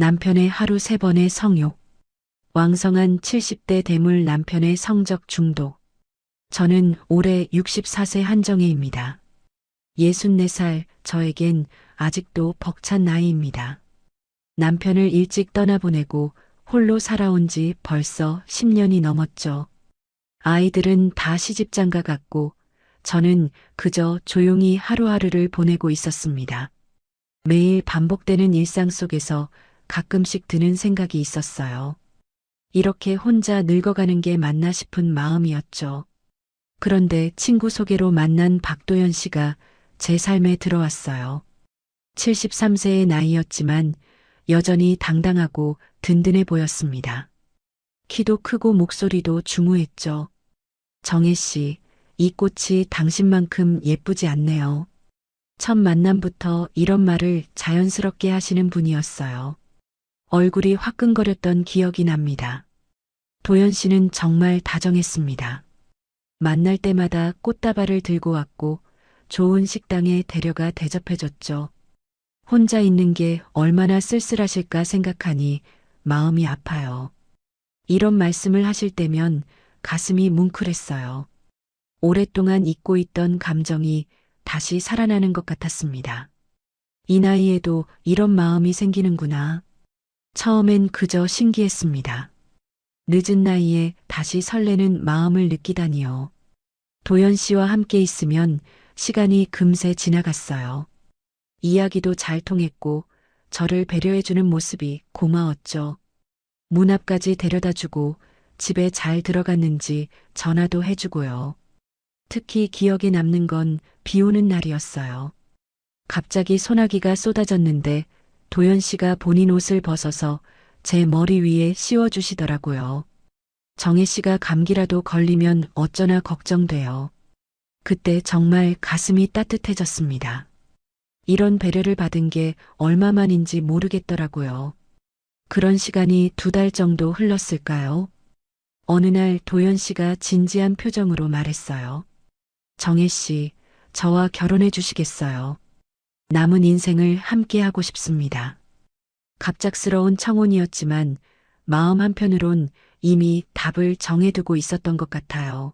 남편의 하루 3번의 성욕. 왕성한 70대 대물 남편의 성적 중독. 저는 올해 64세 한정혜입니다. 64살 저에겐 아직도 벅찬 나이입니다. 남편을 일찍 떠나보내고 홀로 살아온 지 벌써 10년이 넘었죠. 아이들은 다 시집장가 갔고 저는 그저 조용히 하루하루를 보내고 있었습니다. 매일 반복되는 일상 속에서 가끔씩 드는 생각이 있었어요. 이렇게 혼자 늙어가는 게 맞나 싶은 마음이었죠. 그런데 친구 소개로 만난 박도연 씨가 제 삶에 들어왔어요. 73세의 나이였지만 여전히 당당하고 든든해 보였습니다. 키도 크고 목소리도 중후했죠. 정혜 씨, 이 꽃이 당신만큼 예쁘지 않네요. 첫 만남부터 이런 말을 자연스럽게 하시는 분이었어요. 얼굴이 화끈거렸던 기억이 납니다. 도연 씨는 정말 다정했습니다. 만날 때마다 꽃다발을 들고 왔고 좋은 식당에 데려가 대접해줬죠. 혼자 있는 게 얼마나 쓸쓸하실까 생각하니 마음이 아파요. 이런 말씀을 하실 때면 가슴이 뭉클했어요. 오랫동안 잊고 있던 감정이 다시 살아나는 것 같았습니다. 이 나이에도 이런 마음이 생기는구나. 처음엔 그저 신기했습니다. 늦은 나이에 다시 설레는 마음을 느끼다니요. 도연 씨와 함께 있으면 시간이 금세 지나갔어요. 이야기도 잘 통했고 저를 배려해주는 모습이 고마웠죠. 문 앞까지 데려다주고 집에 잘 들어갔는지 전화도 해주고요. 특히 기억에 남는 건 비 오는 날이었어요. 갑자기 소나기가 쏟아졌는데 도연 씨가 본인 옷을 벗어서 제 머리 위에 씌워주시더라고요. 정혜 씨가 감기라도 걸리면 어쩌나 걱정돼요. 그때 정말 가슴이 따뜻해졌습니다. 이런 배려를 받은 게 얼마만인지 모르겠더라고요. 그런 시간이 2달 정도 흘렀을까요? 어느 날 도연 씨가 진지한 표정으로 말했어요. 정혜 씨, 저와 결혼해 주시겠어요? 남은 인생을 함께 하고 싶습니다. 갑작스러운 청혼이었지만 마음 한편으론 이미 답을 정해두고 있었던 것 같아요.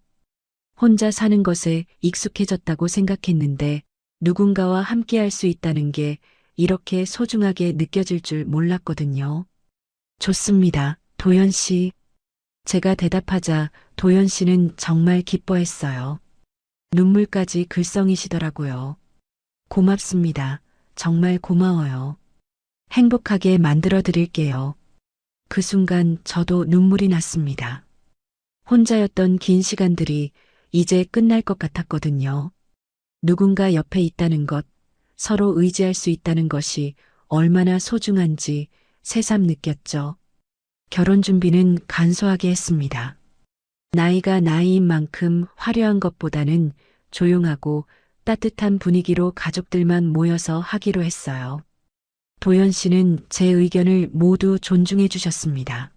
혼자 사는 것에 익숙해졌다고 생각했는데 누군가와 함께 할 수 있다는 게 이렇게 소중하게 느껴질 줄 몰랐거든요. 좋습니다, 도연 씨. 제가 대답하자 도연 씨는 정말 기뻐했어요. 눈물까지 글썽이시더라고요. 고맙습니다. 정말 고마워요. 행복하게 만들어 드릴게요. 그 순간 저도 눈물이 났습니다. 혼자였던 긴 시간들이 이제 끝날 것 같았거든요. 누군가 옆에 있다는 것, 서로 의지할 수 있다는 것이 얼마나 소중한지 새삼 느꼈죠. 결혼 준비는 간소하게 했습니다. 나이가 나이인 만큼 화려한 것보다는 조용하고 따뜻한 분위기로 가족들만 모여서 하기로 했어요. 도연 씨는 제 의견을 모두 존중해 주셨습니다.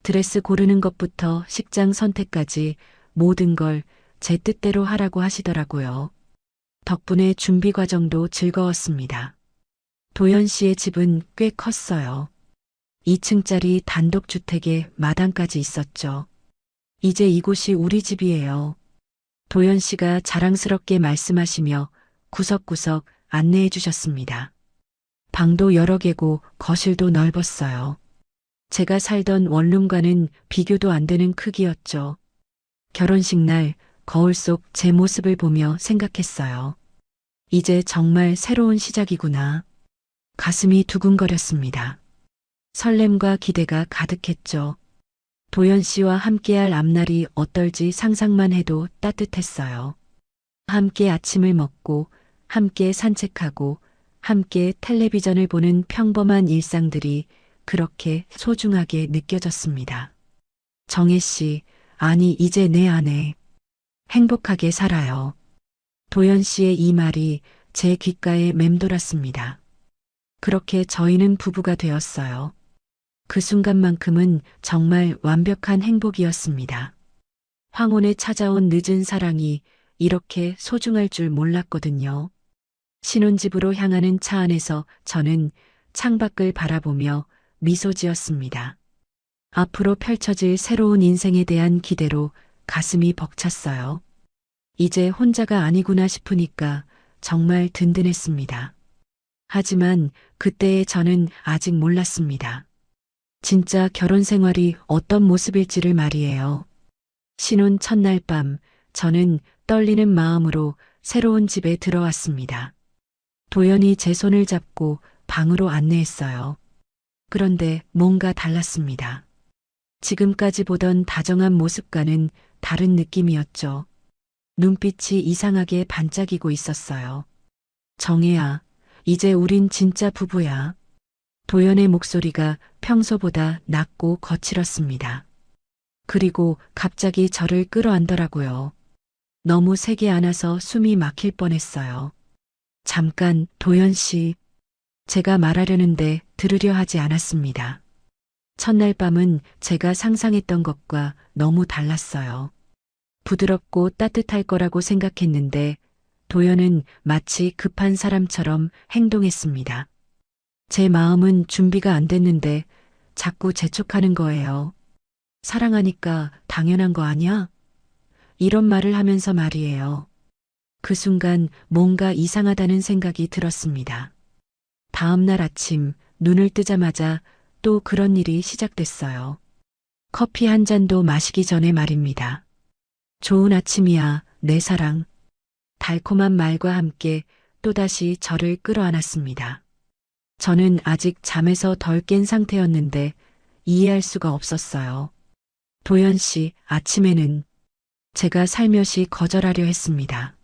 드레스 고르는 것부터 식장 선택까지 모든 걸 제 뜻대로 하라고 하시더라고요. 덕분에 준비 과정도 즐거웠습니다. 도연 씨의 집은 꽤 컸어요. 2층짜리 단독주택에 마당까지 있었죠. 이제 이곳이 우리 집이에요. 도연 씨가 자랑스럽게 말씀하시며 구석구석 안내해 주셨습니다. 방도 여러 개고 거실도 넓었어요. 제가 살던 원룸과는 비교도 안 되는 크기였죠. 결혼식 날 거울 속 제 모습을 보며 생각했어요. 이제 정말 새로운 시작이구나. 가슴이 두근거렸습니다. 설렘과 기대가 가득했죠. 도연 씨와 함께할 앞날이 어떨지 상상만 해도 따뜻했어요. 함께 아침을 먹고, 함께 산책하고, 함께 텔레비전을 보는 평범한 일상들이 그렇게 소중하게 느껴졌습니다. 정혜 씨, 아니 이제 내 아내. 행복하게 살아요. 도연 씨의 이 말이 제 귓가에 맴돌았습니다. 그렇게 저희는 부부가 되었어요. 그 순간만큼은 정말 완벽한 행복이었습니다. 황혼에 찾아온 늦은 사랑이 이렇게 소중할 줄 몰랐거든요. 신혼집으로 향하는 차 안에서 저는 창밖을 바라보며 미소 지었습니다. 앞으로 펼쳐질 새로운 인생에 대한 기대로 가슴이 벅찼어요. 이제 혼자가 아니구나 싶으니까 정말 든든했습니다. 하지만 그때의 저는 아직 몰랐습니다. 진짜 결혼 생활이 어떤 모습일지를 말이에요. 신혼 첫날 밤, 저는 떨리는 마음으로 새로운 집에 들어왔습니다. 도연이 제 손을 잡고 방으로 안내했어요. 그런데 뭔가 달랐습니다. 지금까지 보던 다정한 모습과는 다른 느낌이었죠. 눈빛이 이상하게 반짝이고 있었어요. 정혜야, 이제 우린 진짜 부부야. 도연의 목소리가 평소보다 낮고 거칠었습니다. 그리고 갑자기 저를 끌어안더라고요. 너무 세게 안아서 숨이 막힐 뻔했어요. 잠깐, 도연 씨. 제가 말하려는데 들으려 하지 않았습니다. 첫날 밤은 제가 상상했던 것과 너무 달랐어요. 부드럽고 따뜻할 거라고 생각했는데 도연은 마치 급한 사람처럼 행동했습니다. 제 마음은 준비가 안 됐는데 자꾸 재촉하는 거예요. 사랑하니까 당연한 거 아니야? 이런 말을 하면서 말이에요. 그 순간 뭔가 이상하다는 생각이 들었습니다. 다음 날 아침 눈을 뜨자마자 또 그런 일이 시작됐어요. 커피 한 잔도 마시기 전에 말입니다. 좋은 아침이야, 내 사랑. 달콤한 말과 함께 또다시 저를 끌어안았습니다. 저는 아직 잠에서 덜 깬 상태였는데 이해할 수가 없었어요. 도연 씨, 아침에는 제가 살며시 거절하려 했습니다.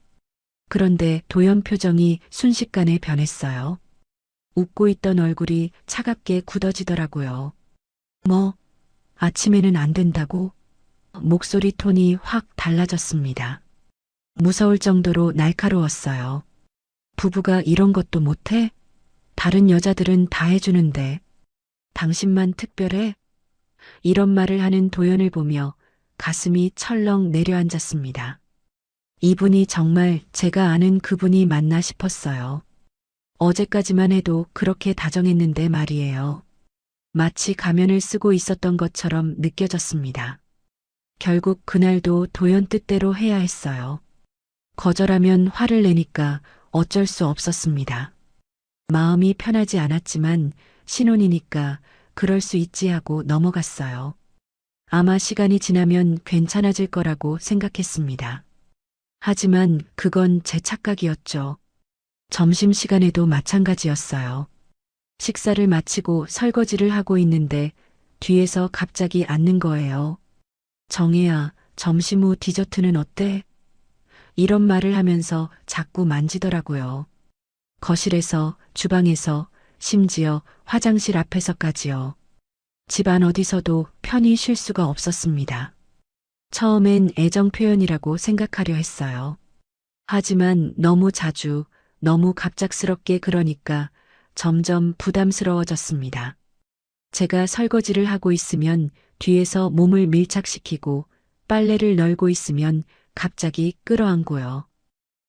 그런데 도연 표정이 순식간에 변했어요. 웃고 있던 얼굴이 차갑게 굳어지더라고요. 뭐, 아침에는 안 된다고? 목소리 톤이 확 달라졌습니다. 무서울 정도로 날카로웠어요. 부부가 이런 것도 못해? 다른 여자들은 다 해주는데 당신만 특별해? 이런 말을 하는 도연을 보며 가슴이 철렁 내려앉았습니다. 이분이 정말 제가 아는 그분이 맞나 싶었어요. 어제까지만 해도 그렇게 다정했는데 말이에요. 마치 가면을 쓰고 있었던 것처럼 느껴졌습니다. 결국 그날도 도연 뜻대로 해야 했어요. 거절하면 화를 내니까 어쩔 수 없었습니다. 마음이 편하지 않았지만 신혼이니까 그럴 수 있지 하고 넘어갔어요. 아마 시간이 지나면 괜찮아질 거라고 생각했습니다. 하지만 그건 제 착각이었죠. 점심시간에도 마찬가지였어요. 식사를 마치고 설거지를 하고 있는데 뒤에서 갑자기 앉는 거예요. 정혜야, 점심 후 디저트는 어때? 이런 말을 하면서 자꾸 만지더라고요. 거실에서, 주방에서, 심지어 화장실 앞에서까지요. 집안 어디서도 편히 쉴 수가 없었습니다. 처음엔 애정 표현이라고 생각하려 했어요. 하지만 너무 자주, 너무 갑작스럽게 그러니까 점점 부담스러워졌습니다. 제가 설거지를 하고 있으면 뒤에서 몸을 밀착시키고 빨래를 널고 있으면 갑자기 끌어안고요.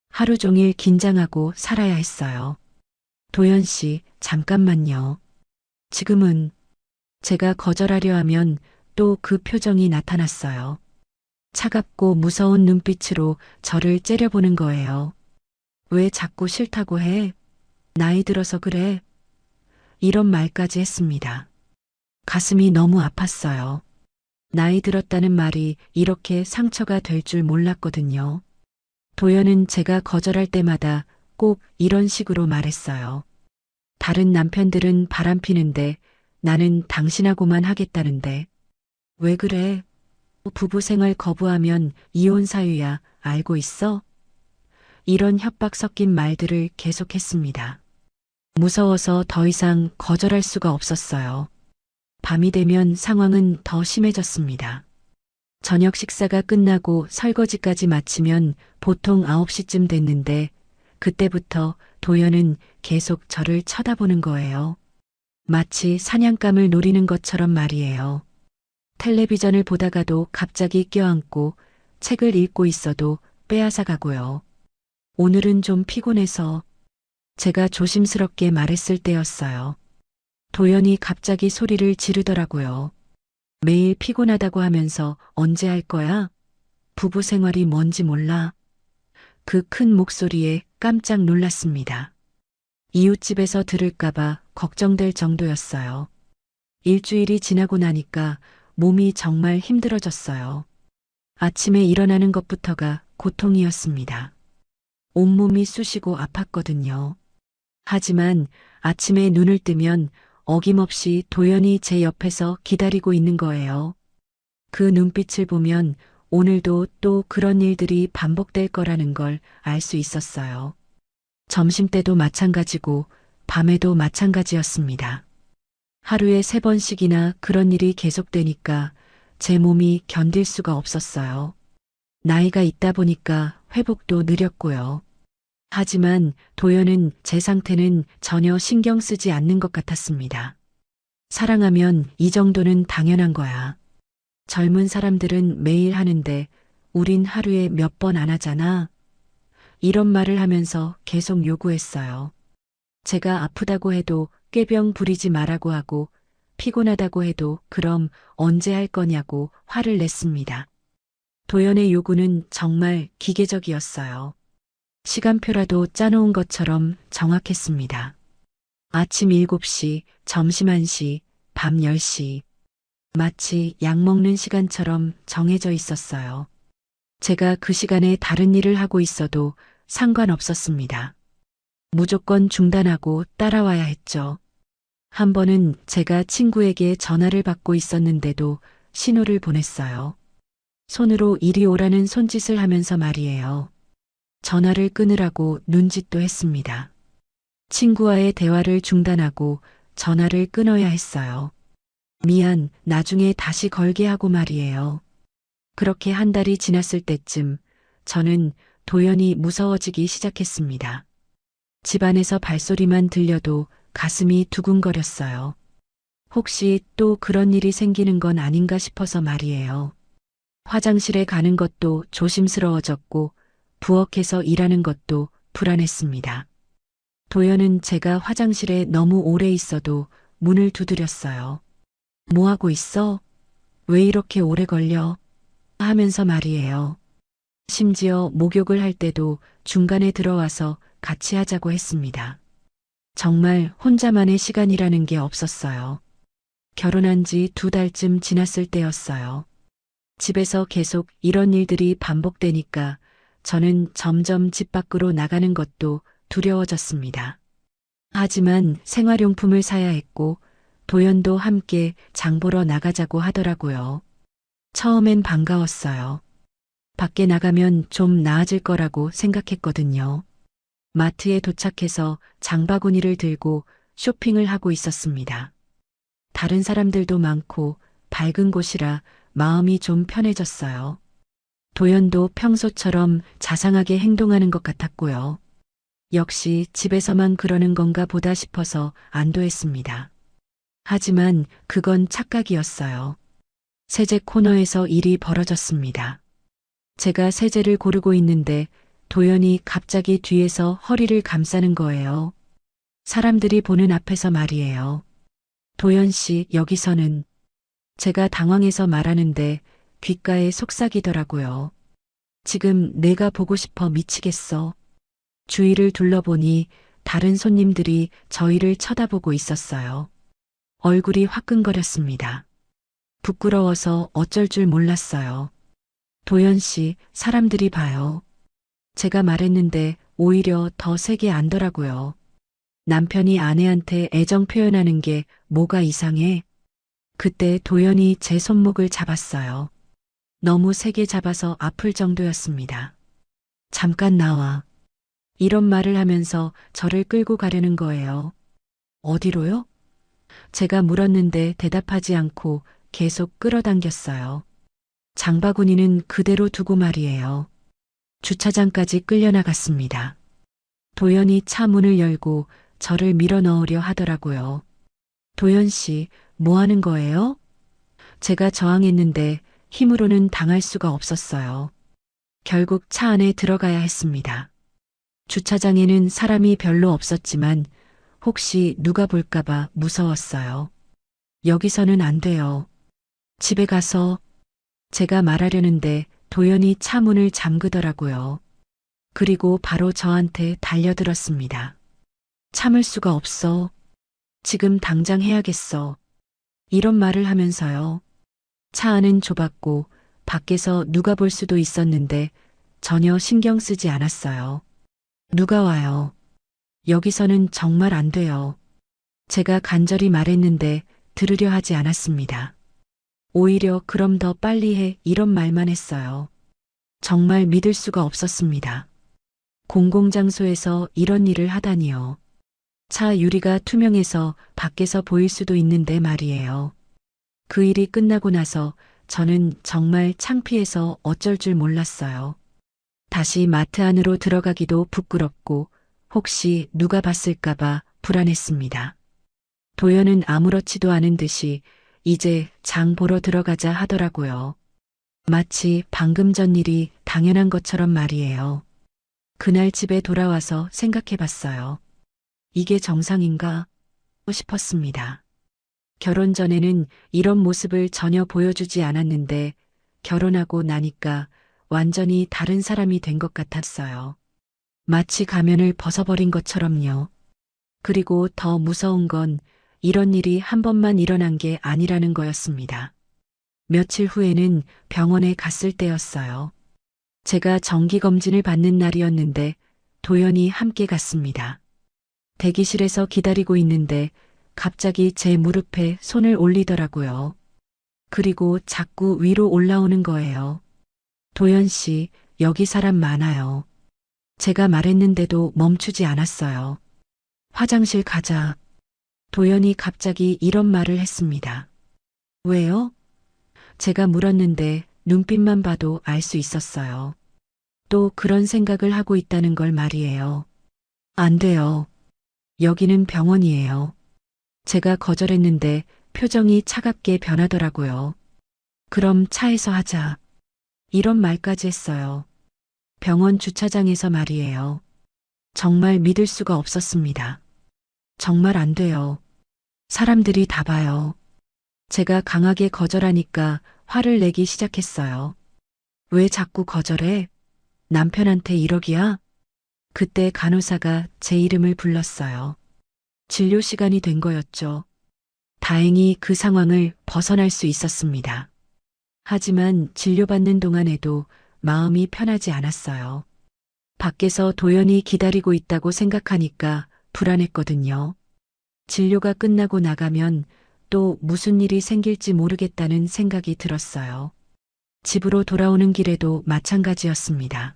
하루 종일 긴장하고 살아야 했어요. 도연 씨, 잠깐만요. 지금은 제가 거절하려 하면 또 그 표정이 나타났어요. 차갑고 무서운 눈빛으로 저를 째려보는 거예요. 왜 자꾸 싫다고 해? 나이 들어서 그래. 이런 말까지 했습니다. 가슴이 너무 아팠어요. 나이 들었다는 말이 이렇게 상처가 될 줄 몰랐거든요. 도연은 제가 거절할 때마다 꼭 이런 식으로 말했어요. 다른 남편들은 바람피는데 나는 당신하고만 하겠다는데. 왜 그래? 부부 생활 거부하면 이혼 사유야. 알고 있어? 이런 협박 섞인 말들을 계속했습니다. 무서워서 더 이상 거절할 수가 없었어요. 밤이 되면 상황은 더 심해졌습니다. 저녁 식사가 끝나고 설거지까지 마치면 보통 9시쯤 됐는데 그때부터 도연은 계속 저를 쳐다보는 거예요. 마치 사냥감을 노리는 것처럼 말이에요. 텔레비전을 보다가도 갑자기 껴안고 책을 읽고 있어도 빼앗아 가고요. 오늘은 좀 피곤해서 제가 조심스럽게 말했을 때였어요. 도연이 갑자기 소리를 지르더라고요. 매일 피곤하다고 하면서 언제 할 거야? 부부 생활이 뭔지 몰라. 그 큰 목소리에 깜짝 놀랐습니다. 이웃집에서 들을까봐 걱정될 정도였어요. 일주일이 지나고 나니까 몸이 정말 힘들어졌어요. 아침에 일어나는 것부터가 고통이었습니다. 온몸이 쑤시고 아팠거든요. 하지만 아침에 눈을 뜨면 어김없이 도연이 제 옆에서 기다리고 있는 거예요. 그 눈빛을 보면 오늘도 또 그런 일들이 반복될 거라는 걸 알 수 있었어요. 점심때도 마찬가지고 밤에도 마찬가지였습니다. 하루에 3번씩이나 그런 일이 계속되니까 제 몸이 견딜 수가 없었어요. 나이가 있다 보니까 회복도 느렸고요. 하지만 도연은 제 상태는 전혀 신경 쓰지 않는 것 같았습니다. 사랑하면 이 정도는 당연한 거야. 젊은 사람들은 매일 하는데 우린 하루에 몇 번 안 하잖아. 이런 말을 하면서 계속 요구했어요. 제가 아프다고 해도 꾀병 부리지 말라고 하고 피곤하다고 해도 그럼 언제 할 거냐고 화를 냈습니다. 도연의 요구는 정말 기계적이었어요. 시간표라도 짜놓은 것처럼 정확했습니다. 아침 7시, 점심 1시, 밤 10시. 마치 약 먹는 시간처럼 정해져 있었어요. 제가 그 시간에 다른 일을 하고 있어도 상관없었습니다. 무조건 중단하고 따라와야 했죠. 한 번은 제가 친구에게 전화를 받고 있었는데도 신호를 보냈어요. 손으로 이리 오라는 손짓을 하면서 말이에요. 전화를 끊으라고 눈짓도 했습니다. 친구와의 대화를 중단하고 전화를 끊어야 했어요. 미안, 나중에 다시 걸게 하고 말이에요. 그렇게 한 달이 지났을 때쯤 저는 도연히 무서워지기 시작했습니다. 집안에서 발소리만 들려도 가슴이 두근거렸어요. 혹시 또 그런 일이 생기는 건 아닌가 싶어서 말이에요. 화장실에 가는 것도 조심스러워졌고 부엌에서 일하는 것도 불안했습니다. 도연은 제가 화장실에 너무 오래 있어도 문을 두드렸어요. 뭐 하고 있어? 왜 이렇게 오래 걸려? 하면서 말이에요. 심지어 목욕을 할 때도 중간에 들어와서 같이 하자고 했습니다. 정말 혼자만의 시간이라는 게 없었어요. 결혼한 지 2달쯤 지났을 때였어요. 집에서 계속 이런 일들이 반복되니까 저는 점점 집 밖으로 나가는 것도 두려워졌습니다. 하지만 생활용품을 사야 했고 도연도 함께 장 보러 나가자고 하더라고요. 처음엔 반가웠어요. 밖에 나가면 좀 나아질 거라고 생각했거든요. 마트에 도착해서 장바구니를 들고 쇼핑을 하고 있었습니다. 다른 사람들도 많고 밝은 곳이라 마음이 좀 편해졌어요. 도연도 평소처럼 자상하게 행동하는 것 같았고요. 역시 집에서만 그러는 건가 보다 싶어서 안도했습니다. 하지만 그건 착각이었어요. 세제 코너에서 일이 벌어졌습니다. 제가 세제를 고르고 있는데 도연이 갑자기 뒤에서 허리를 감싸는 거예요. 사람들이 보는 앞에서 말이에요. 도연 씨, 여기서는. 제가 당황해서 말하는데 귓가에 속삭이더라고요. 지금 내가 보고 싶어 미치겠어. 주위를 둘러보니 다른 손님들이 저희를 쳐다보고 있었어요. 얼굴이 화끈거렸습니다. 부끄러워서 어쩔 줄 몰랐어요. 도연 씨, 사람들이 봐요. 제가 말했는데 오히려 더 세게 안더라고요. 남편이 아내한테 애정 표현하는 게 뭐가 이상해? 그때 도연이 제 손목을 잡았어요. 너무 세게 잡아서 아플 정도였습니다. 잠깐 나와. 이런 말을 하면서 저를 끌고 가려는 거예요. 어디로요? 제가 물었는데 대답하지 않고 계속 끌어당겼어요. 장바구니는 그대로 두고 말이에요. 주차장까지 끌려나갔습니다. 도연이 차 문을 열고 저를 밀어 넣으려 하더라고요. 도연 씨, 뭐 하는 거예요? 제가 저항했는데 힘으로는 당할 수가 없었어요. 결국 차 안에 들어가야 했습니다. 주차장에는 사람이 별로 없었지만 혹시 누가 볼까봐 무서웠어요. 여기서는 안 돼요. 집에 가서 제가 말하려는데 도연이 차 문을 잠그더라고요. 그리고 바로 저한테 달려들었습니다. 참을 수가 없어. 지금 당장 해야겠어. 이런 말을 하면서요. 차 안은 좁았고 밖에서 누가 볼 수도 있었는데 전혀 신경 쓰지 않았어요. 누가 와요. 여기서는 정말 안 돼요. 제가 간절히 말했는데 들으려 하지 않았습니다. 오히려 그럼 더 빨리 해 이런 말만 했어요. 정말 믿을 수가 없었습니다. 공공장소에서 이런 일을 하다니요. 차 유리가 투명해서 밖에서 보일 수도 있는데 말이에요. 그 일이 끝나고 나서 저는 정말 창피해서 어쩔 줄 몰랐어요. 다시 마트 안으로 들어가기도 부끄럽고 혹시 누가 봤을까봐 불안했습니다. 도연은 아무렇지도 않은 듯이 이제 장 보러 들어가자 하더라고요. 마치 방금 전 일이 당연한 것처럼 말이에요. 그날 집에 돌아와서 생각해 봤어요. 이게 정상인가 싶었습니다. 결혼 전에는 이런 모습을 전혀 보여주지 않았는데 결혼하고 나니까 완전히 다른 사람이 된 것 같았어요. 마치 가면을 벗어버린 것처럼요. 그리고 더 무서운 건 이런 일이 한 번만 일어난 게 아니라는 거였습니다. 며칠 후에는 병원에 갔을 때였어요. 제가 정기검진을 받는 날이었는데 도연이 함께 갔습니다. 대기실에서 기다리고 있는데 갑자기 제 무릎에 손을 올리더라고요. 그리고 자꾸 위로 올라오는 거예요. 도연 씨, 여기 사람 많아요. 제가 말했는데도 멈추지 않았어요. 화장실 가자. 도연이 갑자기 이런 말을 했습니다. 왜요? 제가 물었는데 눈빛만 봐도 알 수 있었어요. 또 그런 생각을 하고 있다는 걸 말이에요. 안 돼요. 여기는 병원이에요. 제가 거절했는데 표정이 차갑게 변하더라고요. 그럼 차에서 하자. 이런 말까지 했어요. 병원 주차장에서 말이에요. 정말 믿을 수가 없었습니다. 정말 안 돼요. 사람들이 다 봐요. 제가 강하게 거절하니까 화를 내기 시작했어요. 왜 자꾸 거절해? 남편한테 1억이야? 그때 간호사가 제 이름을 불렀어요. 진료 시간이 된 거였죠. 다행히 그 상황을 벗어날 수 있었습니다. 하지만 진료받는 동안에도 마음이 편하지 않았어요. 밖에서 도연이 기다리고 있다고 생각하니까 불안했거든요. 진료가 끝나고 나가면 또 무슨 일이 생길지 모르겠다는 생각이 들었어요. 집으로 돌아오는 길에도 마찬가지였습니다.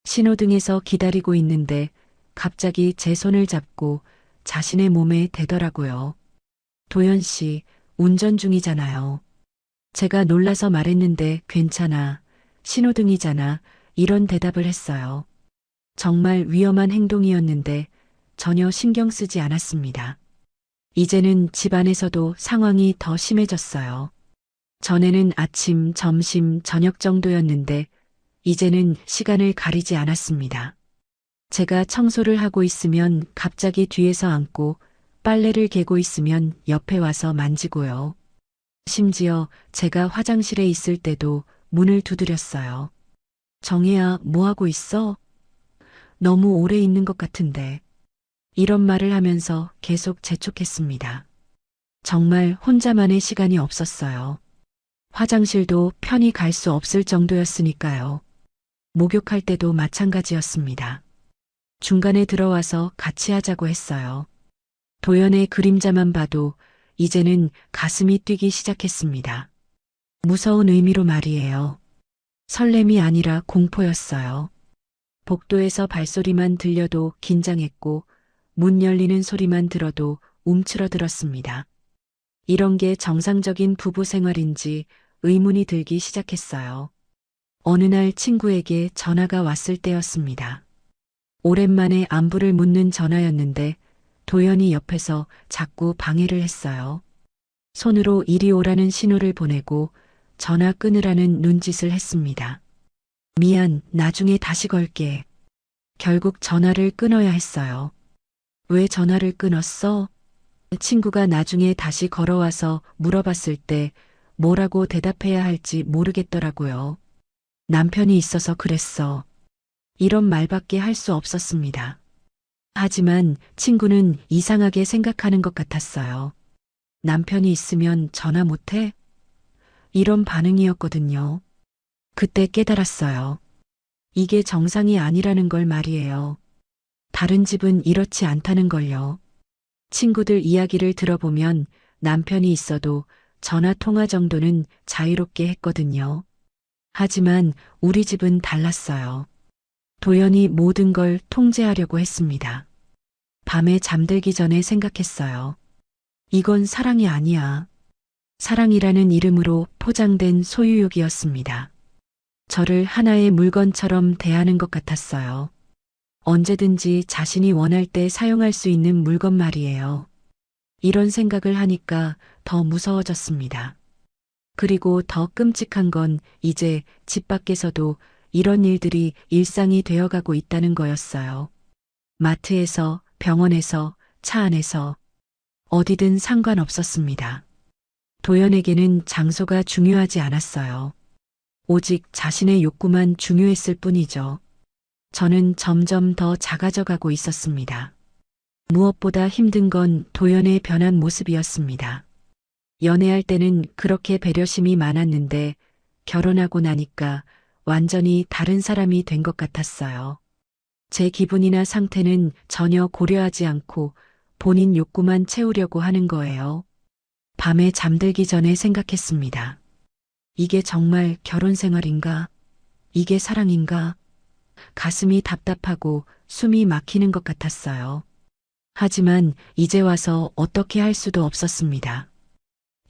신호등에서 기다리고 있는데 갑자기 제 손을 잡고 자신의 몸에 대더라고요. 도연 씨, 운전 중이잖아요. 제가 놀라서 말했는데 괜찮아. 신호등이잖아. 이런 대답을 했어요. 정말 위험한 행동이었는데 전혀 신경 쓰지 않았습니다. 이제는 집 안에서도 상황이 더 심해졌어요. 전에는 아침, 점심, 저녁 정도였는데 이제는 시간을 가리지 않았습니다. 제가 청소를 하고 있으면 갑자기 뒤에서 안고 빨래를 개고 있으면 옆에 와서 만지고요. 심지어 제가 화장실에 있을 때도 문을 두드렸어요. 정혜야, 뭐 하고 있어? 너무 오래 있는 것 같은데. 이런 말을 하면서 계속 재촉했습니다. 정말 혼자만의 시간이 없었어요. 화장실도 편히 갈 수 없을 정도였으니까요. 목욕할 때도 마찬가지였습니다. 중간에 들어와서 같이 하자고 했어요. 도연의 그림자만 봐도 이제는 가슴이 뛰기 시작했습니다. 무서운 의미로 말이에요. 설렘이 아니라 공포였어요. 복도에서 발소리만 들려도 긴장했고 문 열리는 소리만 들어도 움츠러들었습니다. 이런 게 정상적인 부부 생활인지 의문이 들기 시작했어요. 어느 날 친구에게 전화가 왔을 때였습니다. 오랜만에 안부를 묻는 전화였는데 도연이 옆에서 자꾸 방해를 했어요. 손으로 이리 오라는 신호를 보내고 전화 끊으라는 눈짓을 했습니다. 미안, 나중에 다시 걸게. 결국 전화를 끊어야 했어요. 왜 전화를 끊었어? 친구가 나중에 다시 걸어와서 물어봤을 때 뭐라고 대답해야 할지 모르겠더라고요. 남편이 있어서 그랬어. 이런 말밖에 할 수 없었습니다. 하지만 친구는 이상하게 생각하는 것 같았어요. 남편이 있으면 전화 못해? 이런 반응이었거든요. 그때 깨달았어요. 이게 정상이 아니라는 걸 말이에요. 다른 집은 이렇지 않다는 걸요. 친구들 이야기를 들어보면 남편이 있어도 전화 통화 정도는 자유롭게 했거든요. 하지만 우리 집은 달랐어요. 도연이 모든 걸 통제하려고 했습니다. 밤에 잠들기 전에 생각했어요. 이건 사랑이 아니야. 사랑이라는 이름으로 포장된 소유욕이었습니다. 저를 하나의 물건처럼 대하는 것 같았어요. 언제든지 자신이 원할 때 사용할 수 있는 물건 말이에요. 이런 생각을 하니까 더 무서워졌습니다. 그리고 더 끔찍한 건 이제 집 밖에서도 이런 일들이 일상이 되어가고 있다는 거였어요. 마트에서, 병원에서, 차 안에서, 어디든 상관없었습니다. 도연에게는 장소가 중요하지 않았어요. 오직 자신의 욕구만 중요했을 뿐이죠. 저는 점점 더 작아져 가고 있었습니다. 무엇보다 힘든 건 도연의 변한 모습이었습니다. 연애할 때는 그렇게 배려심이 많았는데 결혼하고 나니까 완전히 다른 사람이 된 것 같았어요. 제 기분이나 상태는 전혀 고려하지 않고 본인 욕구만 채우려고 하는 거예요. 밤에 잠들기 전에 생각했습니다. 이게 정말 결혼 생활인가? 이게 사랑인가? 가슴이 답답하고 숨이 막히는 것 같았어요. 하지만 이제 와서 어떻게 할 수도 없었습니다.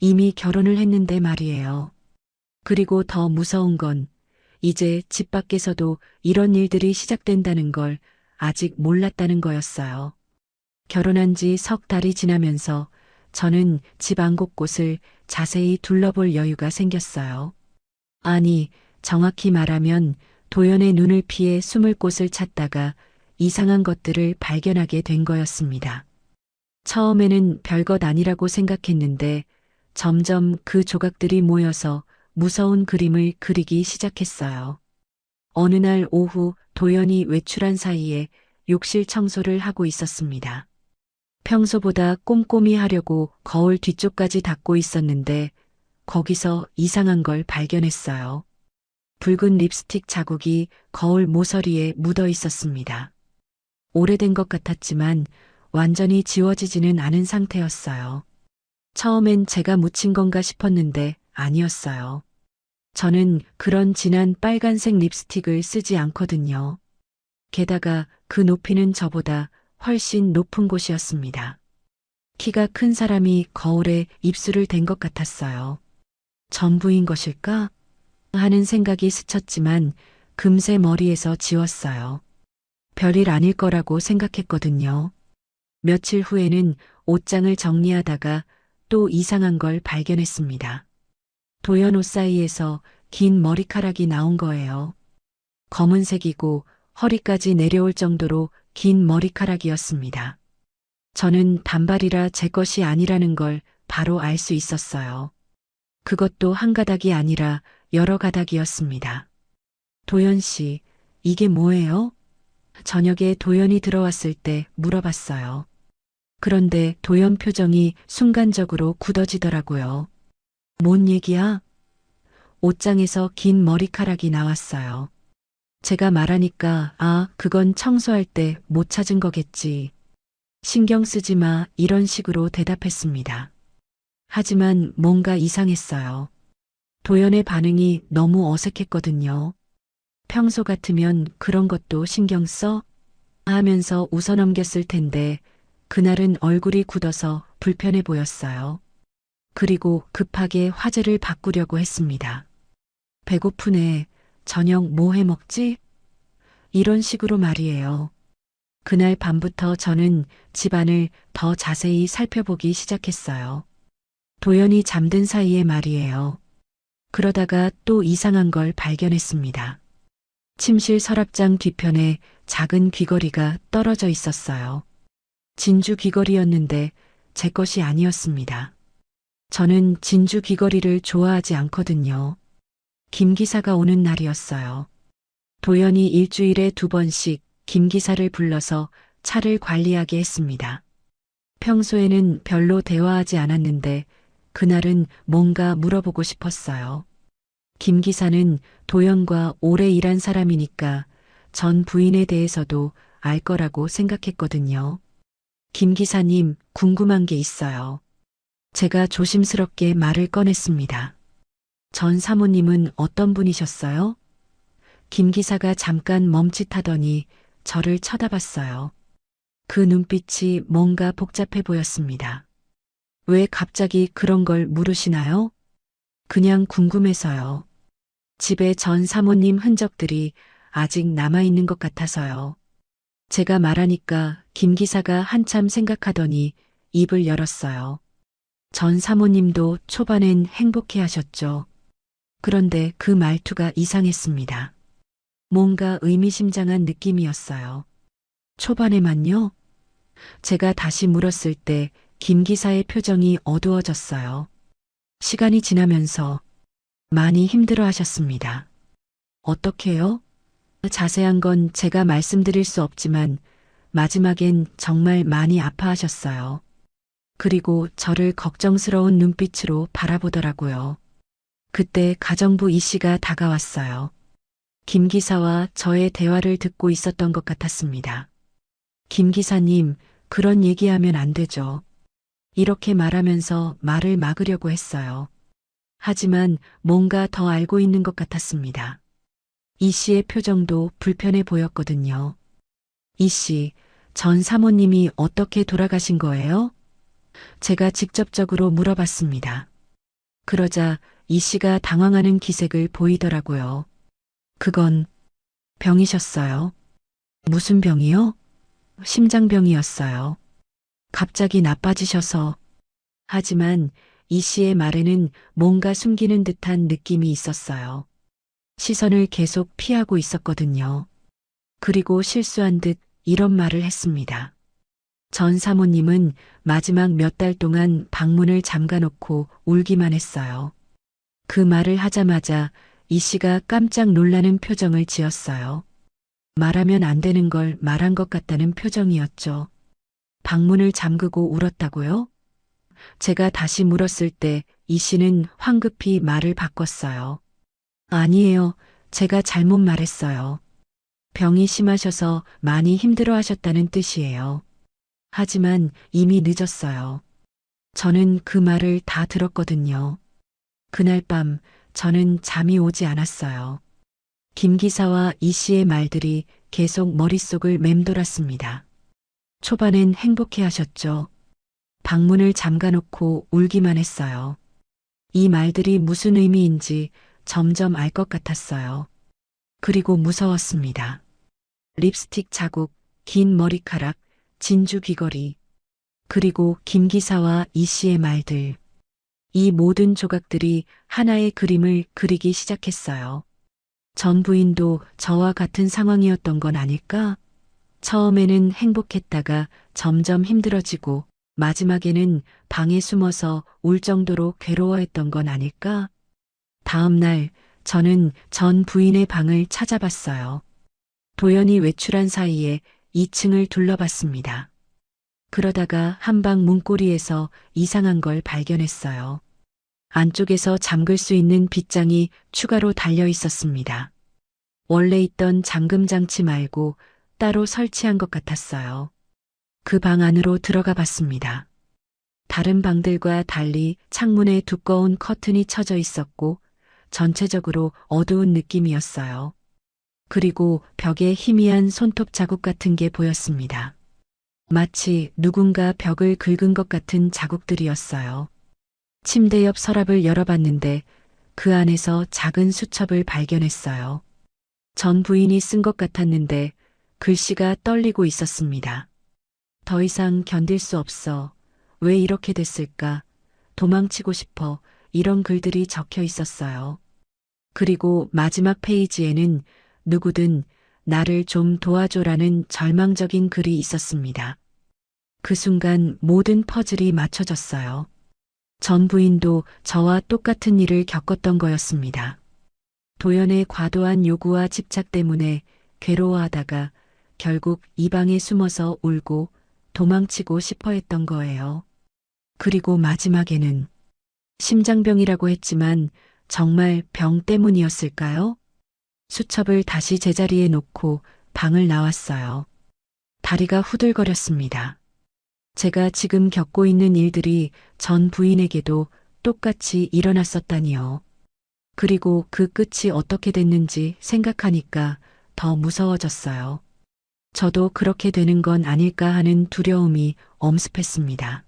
이미 결혼을 했는데 말이에요. 그리고 더 무서운 건 이제 집 밖에서도 이런 일들이 시작된다는 걸 아직 몰랐다는 거였어요. 결혼한 지 석 달이 지나면서 저는 집 안 곳곳을 자세히 둘러볼 여유가 생겼어요. 아니, 정확히 말하면 도연의 눈을 피해 숨을 곳을 찾다가 이상한 것들을 발견하게 된 거였습니다. 처음에는 별것 아니라고 생각했는데 점점 그 조각들이 모여서 무서운 그림을 그리기 시작했어요. 어느 날 오후 도연이 외출한 사이에 욕실 청소를 하고 있었습니다. 평소보다 꼼꼼히 하려고 거울 뒤쪽까지 닦고 있었는데 거기서 이상한 걸 발견했어요. 붉은 립스틱 자국이 거울 모서리에 묻어 있었습니다. 오래된 것 같았지만 완전히 지워지지는 않은 상태였어요. 처음엔 제가 묻힌 건가 싶었는데 아니었어요. 저는 그런 진한 빨간색 립스틱을 쓰지 않거든요. 게다가 그 높이는 저보다 훨씬 높은 곳이었습니다. 키가 큰 사람이 거울에 입술을 댄 것 같았어요. 전부인 것일까? 하는 생각이 스쳤지만 금세 머리에서 지웠어요. 별일 아닐 거라고 생각했거든요. 며칠 후에는 옷장을 정리하다가 또 이상한 걸 발견했습니다. 도연 옷 사이에서 긴 머리카락이 나온 거예요. 검은색이고 허리까지 내려올 정도로 긴 머리카락이었습니다. 저는 단발이라 제 것이 아니라는 걸 바로 알 수 있었어요. 그것도 한 가닥이 아니라 여러 가닥이었습니다. 도연 씨, 이게 뭐예요? 저녁에 도연이 들어왔을 때 물어봤어요. 그런데 도연 표정이 순간적으로 굳어지더라고요. 뭔 얘기야? 옷장에서 긴 머리카락이 나왔어요. 제가 말하니까 그건 청소할 때 못 찾은 거겠지. 신경 쓰지 마 이런 식으로 대답했습니다. 하지만 뭔가 이상했어요. 도연의 반응이 너무 어색했거든요. 평소 같으면 그런 것도 신경 써? 하면서 웃어넘겼을 텐데 그날은 얼굴이 굳어서 불편해 보였어요. 그리고 급하게 화제를 바꾸려고 했습니다. 배고프네. 저녁 뭐 해 먹지? 이런 식으로 말이에요. 그날 밤부터 저는 집안을 더 자세히 살펴보기 시작했어요. 도연이 잠든 사이에 말이에요. 그러다가 또 이상한 걸 발견했습니다. 침실 서랍장 뒤편에 작은 귀걸이가 떨어져 있었어요. 진주 귀걸이였는데 제 것이 아니었습니다. 저는 진주 귀걸이를 좋아하지 않거든요. 김 기사가 오는 날이었어요. 도연이 일주일에 2번씩 김 기사를 불러서 차를 관리하게 했습니다. 평소에는 별로 대화하지 않았는데 그날은 뭔가 물어보고 싶었어요. 김 기사는 도연과 오래 일한 사람이니까 전 부인에 대해서도 알 거라고 생각했거든요. 김 기사님, 궁금한 게 있어요. 제가 조심스럽게 말을 꺼냈습니다. 전 사모님은 어떤 분이셨어요? 김 기사가 잠깐 멈칫하더니 저를 쳐다봤어요. 그 눈빛이 뭔가 복잡해 보였습니다. 왜 갑자기 그런 걸 물으시나요? 그냥 궁금해서요. 집에 전 사모님 흔적들이 아직 남아있는 것 같아서요. 제가 말하니까 김 기사가 한참 생각하더니 입을 열었어요. 전 사모님도 초반엔 행복해 하셨죠. 그런데 그 말투가 이상했습니다. 뭔가 의미심장한 느낌이었어요. 초반에만요? 제가 다시 물었을 때 김 기사의 표정이 어두워졌어요. 시간이 지나면서 많이 힘들어 하셨습니다. 어떻게요? 자세한 건 제가 말씀드릴 수 없지만 마지막엔 정말 많이 아파하셨어요. 그리고 저를 걱정스러운 눈빛으로 바라보더라고요. 그때 가정부 이 씨가 다가왔어요. 김 기사와 저의 대화를 듣고 있었던 것 같았습니다. 김 기사님, 그런 얘기하면 안 되죠. 이렇게 말하면서 말을 막으려고 했어요. 하지만 뭔가 더 알고 있는 것 같았습니다. 이 씨의 표정도 불편해 보였거든요. 이 씨, 전 사모님이 어떻게 돌아가신 거예요? 제가 직접적으로 물어봤습니다. 그러자 이 씨가 당황하는 기색을 보이더라고요. 그건 병이셨어요. 무슨 병이요? 심장병이었어요. 갑자기 나빠지셔서. 하지만 이 씨의 말에는 뭔가 숨기는 듯한 느낌이 있었어요. 시선을 계속 피하고 있었거든요. 그리고 실수한 듯 이런 말을 했습니다. 전 사모님은 마지막 몇 달 동안 방문을 잠가놓고 울기만 했어요. 그 말을 하자마자 이 씨가 깜짝 놀라는 표정을 지었어요. 말하면 안 되는 걸 말한 것 같다는 표정이었죠. 방문을 잠그고 울었다고요? 제가 다시 물었을 때 이 씨는 황급히 말을 바꿨어요. 아니에요. 제가 잘못 말했어요. 병이 심하셔서 많이 힘들어 하셨다는 뜻이에요. 하지만 이미 늦었어요. 저는 그 말을 다 들었거든요. 그날 밤 저는 잠이 오지 않았어요. 김 기사와 이 씨의 말들이 계속 머릿속을 맴돌았습니다. 초반엔 행복해 하셨죠. 방문을 잠가놓고 울기만 했어요. 이 말들이 무슨 의미인지 점점 알 것 같았어요. 그리고 무서웠습니다. 립스틱 자국, 긴 머리카락, 진주 귀걸이, 그리고 김 기사와 이 씨의 말들. 이 모든 조각들이 하나의 그림을 그리기 시작했어요. 전 부인도 저와 같은 상황이었던 건 아닐까? 처음에는 행복했다가 점점 힘들어지고 마지막에는 방에 숨어서 울 정도로 괴로워했던 건 아닐까? 다음 날 저는 전 부인의 방을 찾아봤어요. 도연이 외출한 사이에 2층을 둘러봤습니다. 그러다가 한방 문고리에서 이상한 걸 발견했어요. 안쪽에서 잠글 수 있는 빗장이 추가로 달려 있었습니다. 원래 있던 잠금 장치 말고 따로 설치한 것 같았어요. 그 방 안으로 들어가 봤습니다. 다른 방들과 달리 창문에 두꺼운 커튼이 쳐져 있었고 전체적으로 어두운 느낌이었어요. 그리고 벽에 희미한 손톱 자국 같은 게 보였습니다. 마치 누군가 벽을 긁은 것 같은 자국들이었어요. 침대 옆 서랍을 열어봤는데 그 안에서 작은 수첩을 발견했어요. 전 부인이 쓴 것 같았는데 글씨가 떨리고 있었습니다. 더 이상 견딜 수 없어. 왜 이렇게 됐을까? 도망치고 싶어. 이런 글들이 적혀 있었어요. 그리고 마지막 페이지에는 누구든 나를 좀 도와줘라는 절망적인 글이 있었습니다. 그 순간 모든 퍼즐이 맞춰졌어요. 전 부인도 저와 똑같은 일을 겪었던 거였습니다. 도연의 과도한 요구와 집착 때문에 괴로워하다가 결국 이 방에 숨어서 울고 도망치고 싶어 했던 거예요. 그리고 마지막에는 심장병이라고 했지만 정말 병 때문이었을까요? 수첩을 다시 제자리에 놓고 방을 나왔어요. 다리가 후들거렸습니다. 제가 지금 겪고 있는 일들이 전 부인에게도 똑같이 일어났었다니요. 그리고 그 끝이 어떻게 됐는지 생각하니까 더 무서워졌어요. 저도 그렇게 되는 건 아닐까 하는 두려움이 엄습했습니다.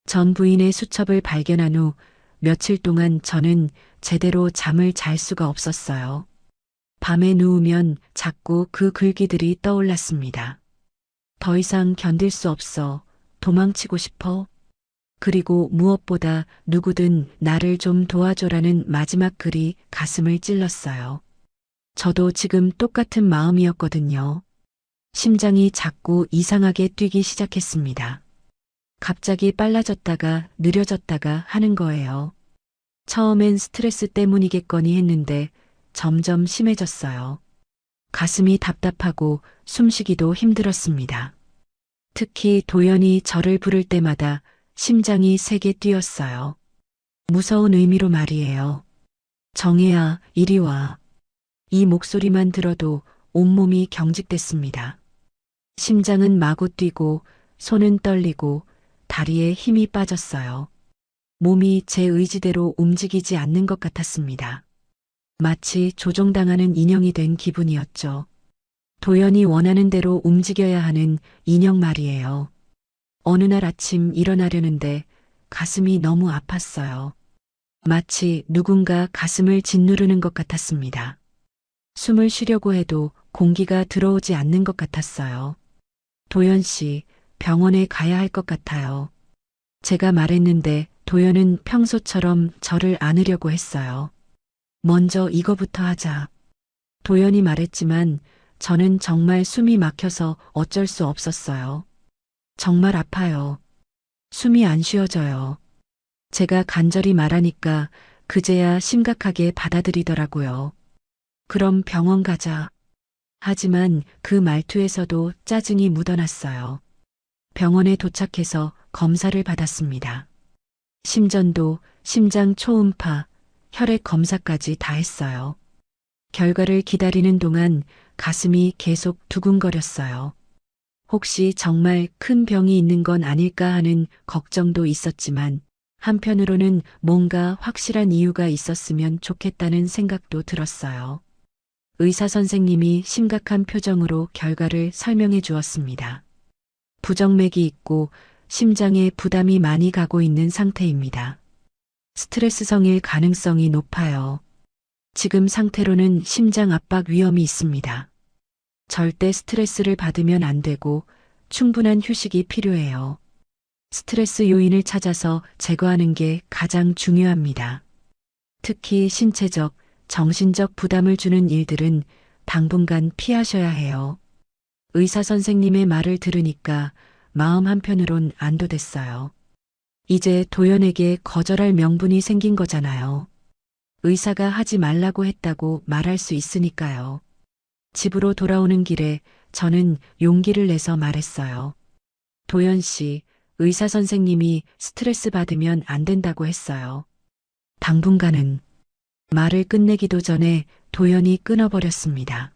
전 부인의 수첩을 발견한 후 며칠 동안 저는 제대로 잠을 잘 수가 없었어요. 밤에 누우면 자꾸 그 글귀들이 떠올랐습니다. 더 이상 견딜 수 없어. 도망치고 싶어. 그리고 무엇보다 누구든 나를 좀 도와줘라는 마지막 글이 가슴을 찔렀어요. 저도 지금 똑같은 마음이었거든요. 심장이 자꾸 이상하게 뛰기 시작했습니다. 갑자기 빨라졌다가 느려졌다가 하는 거예요. 처음엔 스트레스 때문이겠거니 했는데 점점 심해졌어요. 가슴이 답답하고 숨쉬기도 힘들었습니다. 특히 도연이 저를 부를 때마다 심장이 세게 뛰었어요. 무서운 의미로 말이에요. 정혜야, 이리 와. 이 목소리만 들어도 온몸이 경직됐습니다. 심장은 마구 뛰고 손은 떨리고 다리에 힘이 빠졌어요. 몸이 제 의지대로 움직이지 않는 것 같았습니다. 마치 조종당하는 인형이 된 기분이었죠. 도연이 원하는 대로 움직여야 하는 인형 말이에요. 어느 날 아침 일어나려는데 가슴이 너무 아팠어요. 마치 누군가 가슴을 짓누르는 것 같았습니다. 숨을 쉬려고 해도 공기가 들어오지 않는 것 같았어요. 도연 씨, 병원에 가야 할 것 같아요. 제가 말했는데 도연은 평소처럼 저를 안으려고 했어요. 먼저 이거부터 하자. 도연이 말했지만 저는 정말 숨이 막혀서 어쩔 수 없었어요. 정말 아파요. 숨이 안 쉬어져요. 제가 간절히 말하니까 그제야 심각하게 받아들이더라고요. 그럼 병원 가자. 하지만 그 말투에서도 짜증이 묻어났어요. 병원에 도착해서 검사를 받았습니다. 심전도, 심장 초음파, 혈액 검사까지 다 했어요. 결과를 기다리는 동안 가슴이 계속 두근거렸어요. 혹시 정말 큰 병이 있는 건 아닐까 하는 걱정도 있었지만 한편으로는 뭔가 확실한 이유가 있었으면 좋겠다는 생각도 들었어요. 의사 선생님이 심각한 표정으로 결과를 설명해 주었습니다. 부정맥이 있고 심장에 부담이 많이 가고 있는 상태입니다. 스트레스성일 가능성이 높아요. 지금 상태로는 심장 압박 위험이 있습니다. 절대 스트레스를 받으면 안 되고 충분한 휴식이 필요해요. 스트레스 요인을 찾아서 제거하는 게 가장 중요합니다. 특히 신체적, 정신적 부담을 주는 일들은 당분간 피하셔야 해요. 의사 선생님의 말을 들으니까 마음 한편으론 안도됐어요. 이제 도연에게 거절할 명분이 생긴 거잖아요. 의사가 하지 말라고 했다고 말할 수 있으니까요. 집으로 돌아오는 길에 저는 용기를 내서 말했어요. 도연 씨, 의사 선생님이 스트레스 받으면 안 된다고 했어요. 당분간은. 말을 끝내기도 전에 도연이 끊어버렸습니다.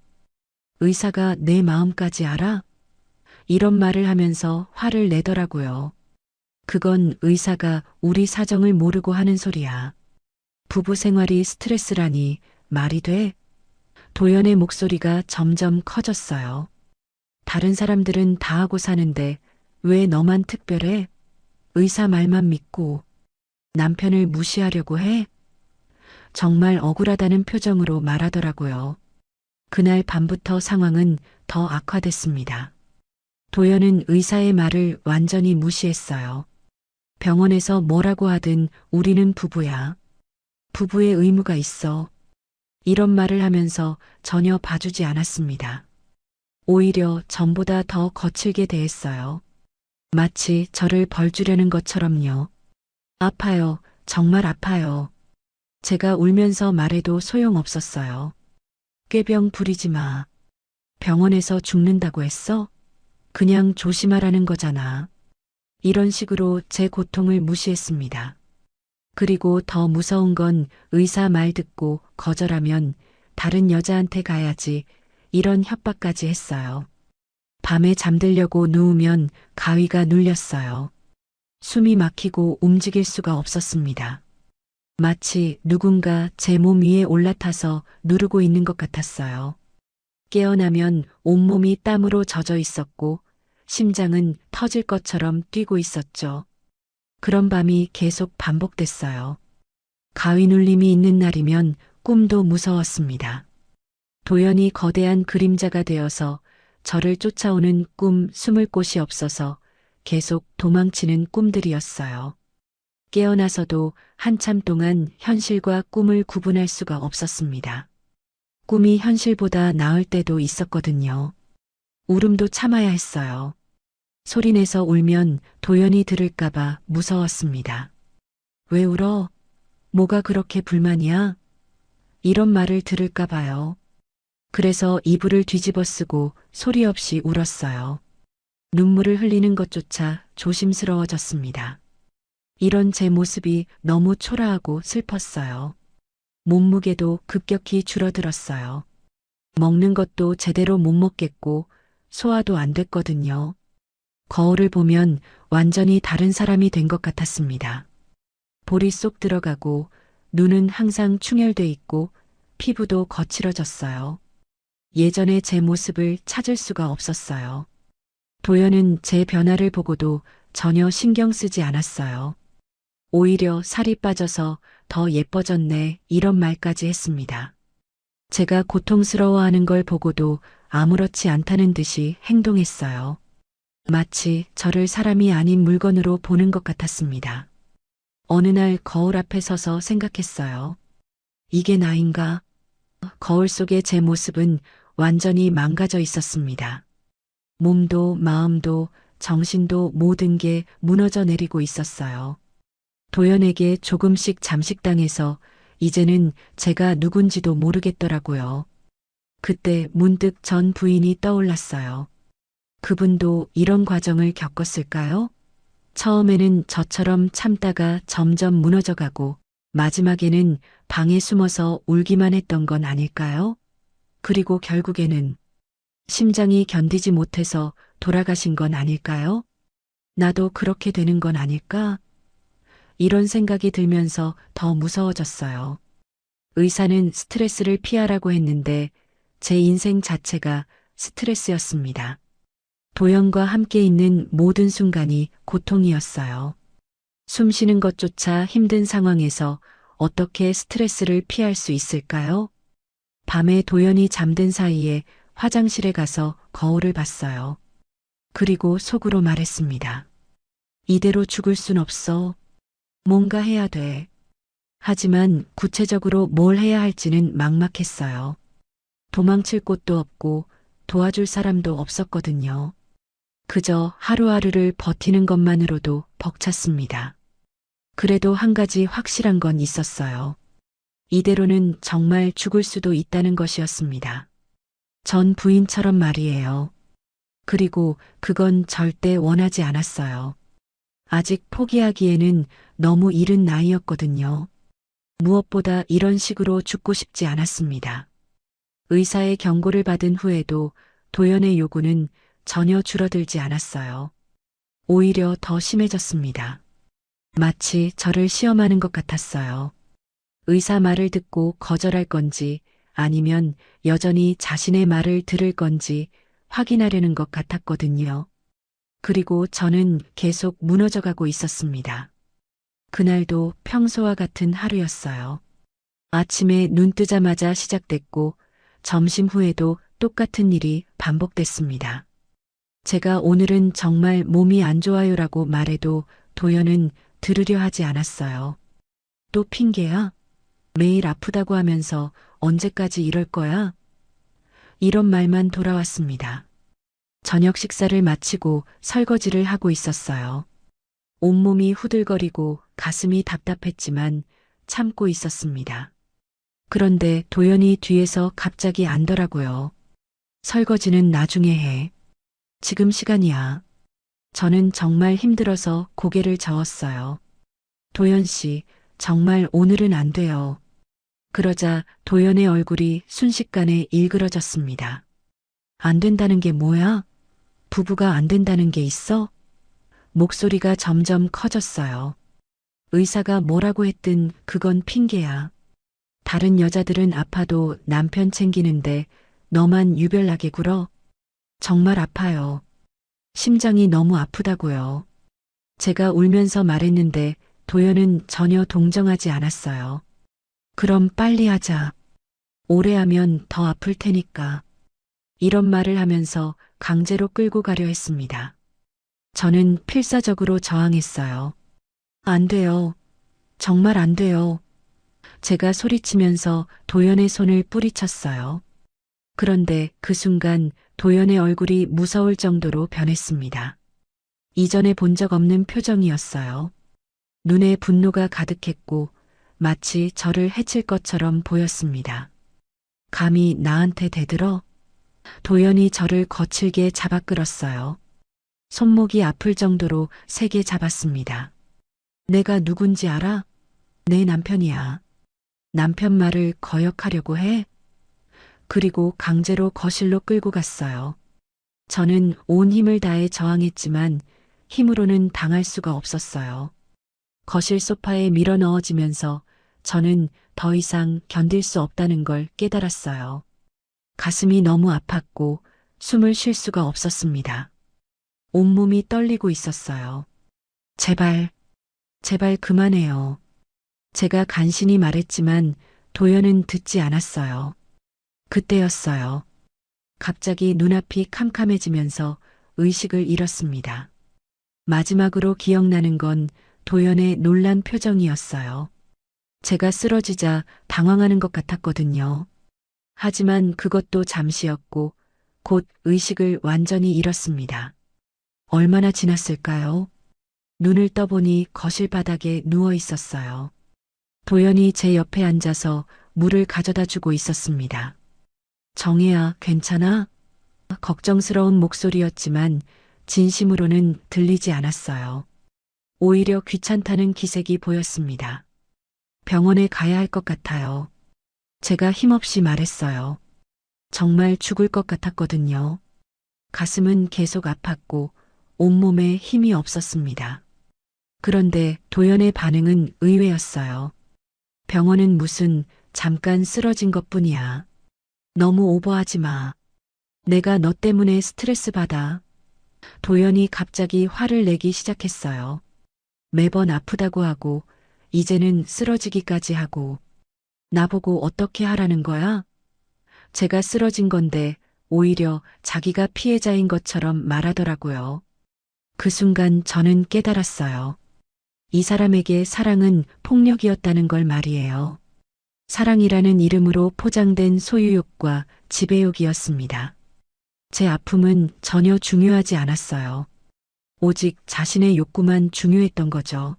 의사가 내 마음까지 알아? 이런 말을 하면서 화를 내더라고요. 그건 의사가 우리 사정을 모르고 하는 소리야. 부부 생활이 스트레스라니 말이 돼? 도연의 목소리가 점점 커졌어요. 다른 사람들은 다 하고 사는데 왜 너만 특별해? 의사 말만 믿고 남편을 무시하려고 해? 정말 억울하다는 표정으로 말하더라고요. 그날 밤부터 상황은 더 악화됐습니다. 도연은 의사의 말을 완전히 무시했어요. 병원에서 뭐라고 하든 우리는 부부야. 부부의 의무가 있어. 이런 말을 하면서 전혀 봐주지 않았습니다. 오히려 전보다 더 거칠게 대했어요. 마치 저를 벌주려는 것처럼요. 아파요. 정말 아파요. 제가 울면서 말해도 소용없었어요. 꾀병 부리지 마. 병원에서 죽는다고 했어? 그냥 조심하라는 거잖아. 이런 식으로 제 고통을 무시했습니다. 그리고 더 무서운 건 의사 말 듣고 거절하면 다른 여자한테 가야지 이런 협박까지 했어요. 밤에 잠들려고 누우면 가위가 눌렸어요. 숨이 막히고 움직일 수가 없었습니다. 마치 누군가 제 몸 위에 올라타서 누르고 있는 것 같았어요. 깨어나면 온몸이 땀으로 젖어 있었고 심장은 터질 것처럼 뛰고 있었죠. 그런 밤이 계속 반복됐어요. 가위 눌림이 있는 날이면 꿈도 무서웠습니다. 도연이 거대한 그림자가 되어서 저를 쫓아오는 꿈 숨을 곳이 없어서 계속 도망치는 꿈들이었어요. 깨어나서도 한참 동안 현실과 꿈을 구분할 수가 없었습니다. 꿈이 현실보다 나을 때도 있었거든요. 울음도 참아야 했어요. 소리내서 울면 도연이 들을까봐 무서웠습니다. 왜 울어? 뭐가 그렇게 불만이야? 이런 말을 들을까봐요. 그래서 이불을 뒤집어 쓰고 소리 없이 울었어요. 눈물을 흘리는 것조차 조심스러워졌습니다. 이런 제 모습이 너무 초라하고 슬펐어요. 몸무게도 급격히 줄어들었어요. 먹는 것도 제대로 못 먹겠고 소화도 안 됐거든요. 거울을 보면 완전히 다른 사람이 된 것 같았습니다. 볼이 쏙 들어가고 눈은 항상 충혈돼 있고 피부도 거칠어졌어요. 예전의 제 모습을 찾을 수가 없었어요. 도연은 제 변화를 보고도 전혀 신경 쓰지 않았어요. 오히려 살이 빠져서 더 예뻐졌네 이런 말까지 했습니다. 제가 고통스러워하는 걸 보고도 아무렇지 않다는 듯이 행동했어요. 마치 저를 사람이 아닌 물건으로 보는 것 같았습니다. 어느 날 거울 앞에 서서 생각했어요. 이게 나인가? 거울 속의 제 모습은 완전히 망가져 있었습니다. 몸도 마음도 정신도 모든 게 무너져 내리고 있었어요. 도연에게 조금씩 잠식당해서 이제는 제가 누군지도 모르겠더라고요. 그때 문득 전 부인이 떠올랐어요. 그분도 이런 과정을 겪었을까요? 처음에는 저처럼 참다가 점점 무너져가고 마지막에는 방에 숨어서 울기만 했던 건 아닐까요? 그리고 결국에는 심장이 견디지 못해서 돌아가신 건 아닐까요? 나도 그렇게 되는 건 아닐까? 이런 생각이 들면서 더 무서워졌어요. 의사는 스트레스를 피하라고 했는데 제 인생 자체가 스트레스였습니다. 도연과 함께 있는 모든 순간이 고통이었어요. 숨 쉬는 것조차 힘든 상황에서 어떻게 스트레스를 피할 수 있을까요? 밤에 도연이 잠든 사이에 화장실에 가서 거울을 봤어요. 그리고 속으로 말했습니다. 이대로 죽을 순 없어. 뭔가 해야 돼. 하지만 구체적으로 뭘 해야 할지는 막막했어요. 도망칠 곳도 없고 도와줄 사람도 없었거든요. 그저 하루하루를 버티는 것만으로도 벅찼습니다. 그래도 한 가지 확실한 건 있었어요. 이대로는 정말 죽을 수도 있다는 것이었습니다. 전 부인처럼 말이에요. 그리고 그건 절대 원하지 않았어요. 아직 포기하기에는 너무 이른 나이였거든요. 무엇보다 이런 식으로 죽고 싶지 않았습니다. 의사의 경고를 받은 후에도 도연의 요구는 전혀 줄어들지 않았어요. 오히려 더 심해졌습니다. 마치 저를 시험하는 것 같았어요. 의사 말을 듣고 거절할 건지 아니면 여전히 자신의 말을 들을 건지 확인하려는 것 같았거든요. 그리고 저는 계속 무너져가고 있었습니다. 그날도 평소와 같은 하루였어요. 아침에 눈 뜨자마자 시작됐고 점심 후에도 똑같은 일이 반복됐습니다. 제가 오늘은 정말 몸이 안 좋아요라고 말해도 도연은 들으려 하지 않았어요. 또 핑계야? 매일 아프다고 하면서 언제까지 이럴 거야? 이런 말만 돌아왔습니다. 저녁 식사를 마치고 설거지를 하고 있었어요. 온몸이 후들거리고 가슴이 답답했지만 참고 있었습니다. 그런데 도연이 뒤에서 갑자기 안더라고요. 설거지는 나중에 해. 지금 시간이야. 저는 정말 힘들어서 고개를 저었어요. 도연 씨, 정말 오늘은 안 돼요. 그러자 도연의 얼굴이 순식간에 일그러졌습니다. 안 된다는 게 뭐야? 부부가 안 된다는 게 있어? 목소리가 점점 커졌어요. 의사가 뭐라고 했든 그건 핑계야. 다른 여자들은 아파도 남편 챙기는데 너만 유별나게 굴어? 정말 아파요. 심장이 너무 아프다고요. 제가 울면서 말했는데 도연은 전혀 동정하지 않았어요. 그럼 빨리 하자. 오래 하면 더 아플 테니까. 이런 말을 하면서 강제로 끌고 가려 했습니다. 저는 필사적으로 저항했어요. 안 돼요. 정말 안 돼요. 제가 소리치면서 도연의 손을 뿌리쳤어요. 그런데 그 순간 도연의 얼굴이 무서울 정도로 변했습니다. 이전에 본 적 없는 표정이었어요. 눈에 분노가 가득했고 마치 저를 해칠 것처럼 보였습니다. 감히 나한테 대들어? 도연이 저를 거칠게 잡아 끌었어요. 손목이 아플 정도로 세게 잡았습니다. 내가 누군지 알아? 내 남편이야. 남편 말을 거역하려고 해? 그리고 강제로 거실로 끌고 갔어요. 저는 온 힘을 다해 저항했지만 힘으로는 당할 수가 없었어요. 거실 소파에 밀어 넣어지면서 저는 더 이상 견딜 수 없다는 걸 깨달았어요. 가슴이 너무 아팠고 숨을 쉴 수가 없었습니다. 온몸이 떨리고 있었어요. 제발, 제발 그만해요. 제가 간신히 말했지만 도연은 듣지 않았어요. 그때였어요. 갑자기 눈앞이 캄캄해지면서 의식을 잃었습니다. 마지막으로 기억나는 건 도연의 놀란 표정이었어요. 제가 쓰러지자 당황하는 것 같았거든요. 하지만 그것도 잠시였고 곧 의식을 완전히 잃었습니다. 얼마나 지났을까요? 눈을 떠보니 거실 바닥에 누워 있었어요. 도연이 제 옆에 앉아서 물을 가져다 주고 있었습니다. 정혜야, 괜찮아? 걱정스러운 목소리였지만 진심으로는 들리지 않았어요. 오히려 귀찮다는 기색이 보였습니다. 병원에 가야 할 것 같아요. 제가 힘없이 말했어요. 정말 죽을 것 같았거든요. 가슴은 계속 아팠고 온몸에 힘이 없었습니다. 그런데 도연의 반응은 의외였어요. 병원은 무슨 잠깐 쓰러진 것뿐이야. 너무 오버하지 마. 내가 너 때문에 스트레스 받아. 도연이 갑자기 화를 내기 시작했어요. 매번 아프다고 하고 이제는 쓰러지기까지 하고 나보고 어떻게 하라는 거야? 제가 쓰러진 건데 오히려 자기가 피해자인 것처럼 말하더라고요. 그 순간 저는 깨달았어요. 이 사람에게 사랑은 폭력이었다는 걸 말이에요. 사랑이라는 이름으로 포장된 소유욕과 지배욕이었습니다. 제 아픔은 전혀 중요하지 않았어요. 오직 자신의 욕구만 중요했던 거죠.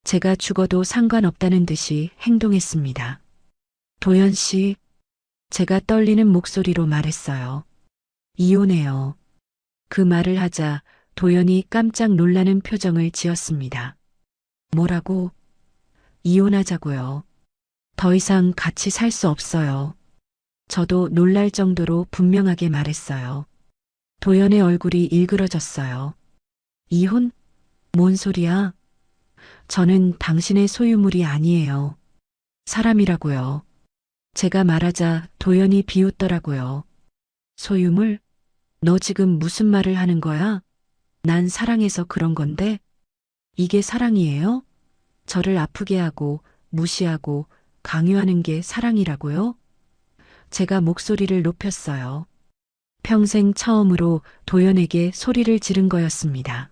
제가 죽어도 상관없다는 듯이 행동했습니다. 도연 씨, 제가 떨리는 목소리로 말했어요. 이혼해요. 그 말을 하자 도연이 깜짝 놀라는 표정을 지었습니다. 뭐라고? 이혼하자고요. 더 이상 같이 살 수 없어요. 저도 놀랄 정도로 분명하게 말했어요. 도연의 얼굴이 일그러졌어요. 이혼? 뭔 소리야? 저는 당신의 소유물이 아니에요. 사람이라고요. 제가 말하자 도연이 비웃더라고요. 소유물? 너 지금 무슨 말을 하는 거야? 난 사랑해서 그런 건데? 이게 사랑이에요? 저를 아프게 하고 무시하고 강요하는 게 사랑이라고요? 제가 목소리를 높였어요. 평생 처음으로 도연에게 소리를 지른 거였습니다.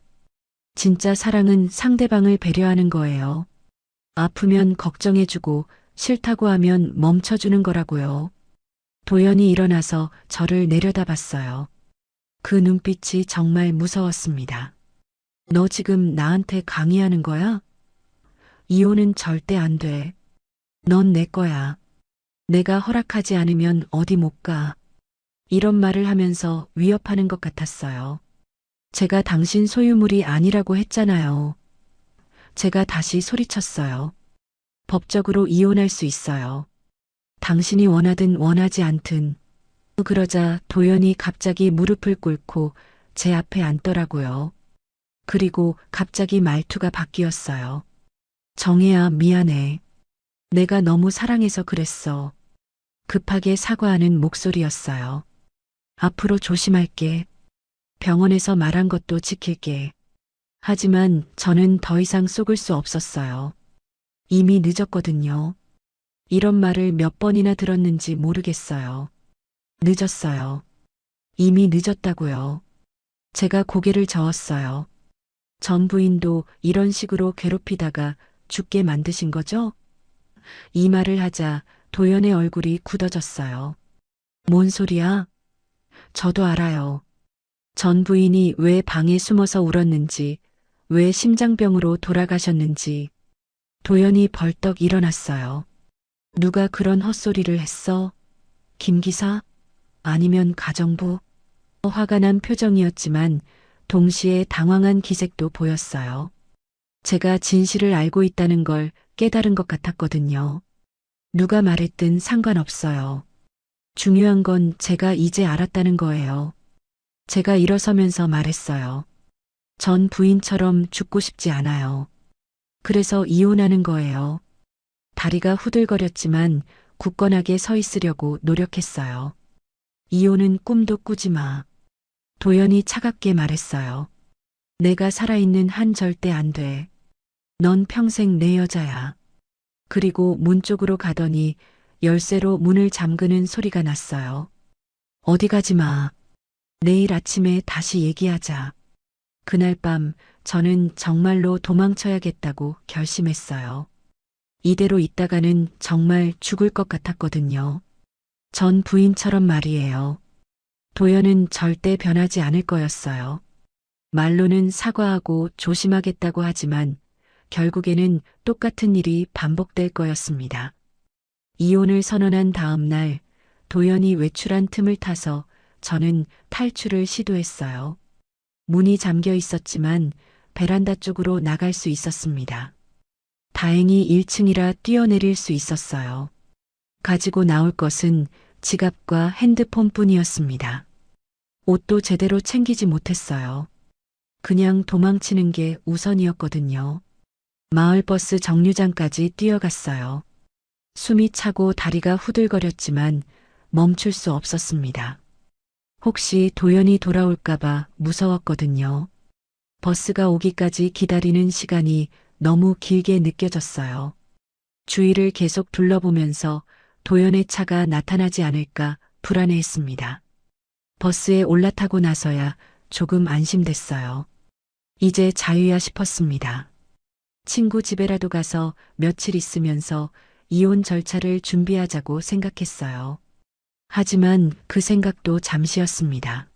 진짜 사랑은 상대방을 배려하는 거예요. 아프면 걱정해주고 싫다고 하면 멈춰주는 거라고요. 도연이 일어나서 저를 내려다봤어요. 그 눈빛이 정말 무서웠습니다. 너 지금 나한테 강의하는 거야? 이혼은 절대 안 돼. 넌 내 거야. 내가 허락하지 않으면 어디 못 가. 이런 말을 하면서 위협하는 것 같았어요. 제가 당신 소유물이 아니라고 했잖아요. 제가 다시 소리쳤어요. 법적으로 이혼할 수 있어요. 당신이 원하든 원하지 않든. 그러자 도연이 갑자기 무릎을 꿇고 제 앞에 앉더라고요. 그리고 갑자기 말투가 바뀌었어요. 정혜야, 미안해. 내가 너무 사랑해서 그랬어. 급하게 사과하는 목소리였어요. 앞으로 조심할게. 병원에서 말한 것도 지킬게. 하지만 저는 더 이상 속을 수 없었어요. 이미 늦었거든요. 이런 말을 몇 번이나 들었는지 모르겠어요. 늦었어요. 이미 늦었다고요. 제가 고개를 저었어요. 전 부인도 이런 식으로 괴롭히다가 죽게 만드신 거죠? 이 말을 하자 도연의 얼굴이 굳어졌어요. 뭔 소리야? 저도 알아요. 전 부인이 왜 방에 숨어서 울었는지, 왜 심장병으로 돌아가셨는지. 도연이 벌떡 일어났어요. 누가 그런 헛소리를 했어? 김 기사? 아니면 가정부? 화가 난 표정이었지만 동시에 당황한 기색도 보였어요. 제가 진실을 알고 있다는 걸 깨달은 것 같았거든요. 누가 말했든 상관없어요. 중요한 건 제가 이제 알았다는 거예요. 제가 일어서면서 말했어요. 전 부인처럼 죽고 싶지 않아요. 그래서 이혼하는 거예요. 다리가 후들거렸지만 굳건하게 서 있으려고 노력했어요. 이혼은 꿈도 꾸지 마. 도연이 차갑게 말했어요. 내가 살아있는 한 절대 안 돼. 넌 평생 내 여자야. 그리고 문 쪽으로 가더니 열쇠로 문을 잠그는 소리가 났어요. 어디 가지 마. 내일 아침에 다시 얘기하자. 그날 밤 저는 정말로 도망쳐야겠다고 결심했어요. 이대로 있다가는 정말 죽을 것 같았거든요. 전 부인처럼 말이에요. 도연은 절대 변하지 않을 거였어요. 말로는 사과하고 조심하겠다고 하지만 결국에는 똑같은 일이 반복될 거였습니다. 이혼을 선언한 다음 날 도연이 외출한 틈을 타서 저는 탈출을 시도했어요. 문이 잠겨 있었지만 베란다 쪽으로 나갈 수 있었습니다. 다행히 1층이라 뛰어내릴 수 있었어요. 가지고 나올 것은 지갑과 핸드폰뿐이었습니다. 옷도 제대로 챙기지 못했어요. 그냥 도망치는 게 우선이었거든요. 마을버스 정류장까지 뛰어갔어요. 숨이 차고 다리가 후들거렸지만 멈출 수 없었습니다. 혹시 도연이 돌아올까봐 무서웠거든요. 버스가 오기까지 기다리는 시간이 너무 길게 느껴졌어요. 주위를 계속 둘러보면서 도연의 차가 나타나지 않을까 불안해했습니다. 버스에 올라타고 나서야 조금 안심됐어요. 이제 자유야 싶었습니다. 친구 집에라도 가서 며칠 있으면서 이혼 절차를 준비하자고 생각했어요. 하지만 그 생각도 잠시였습니다.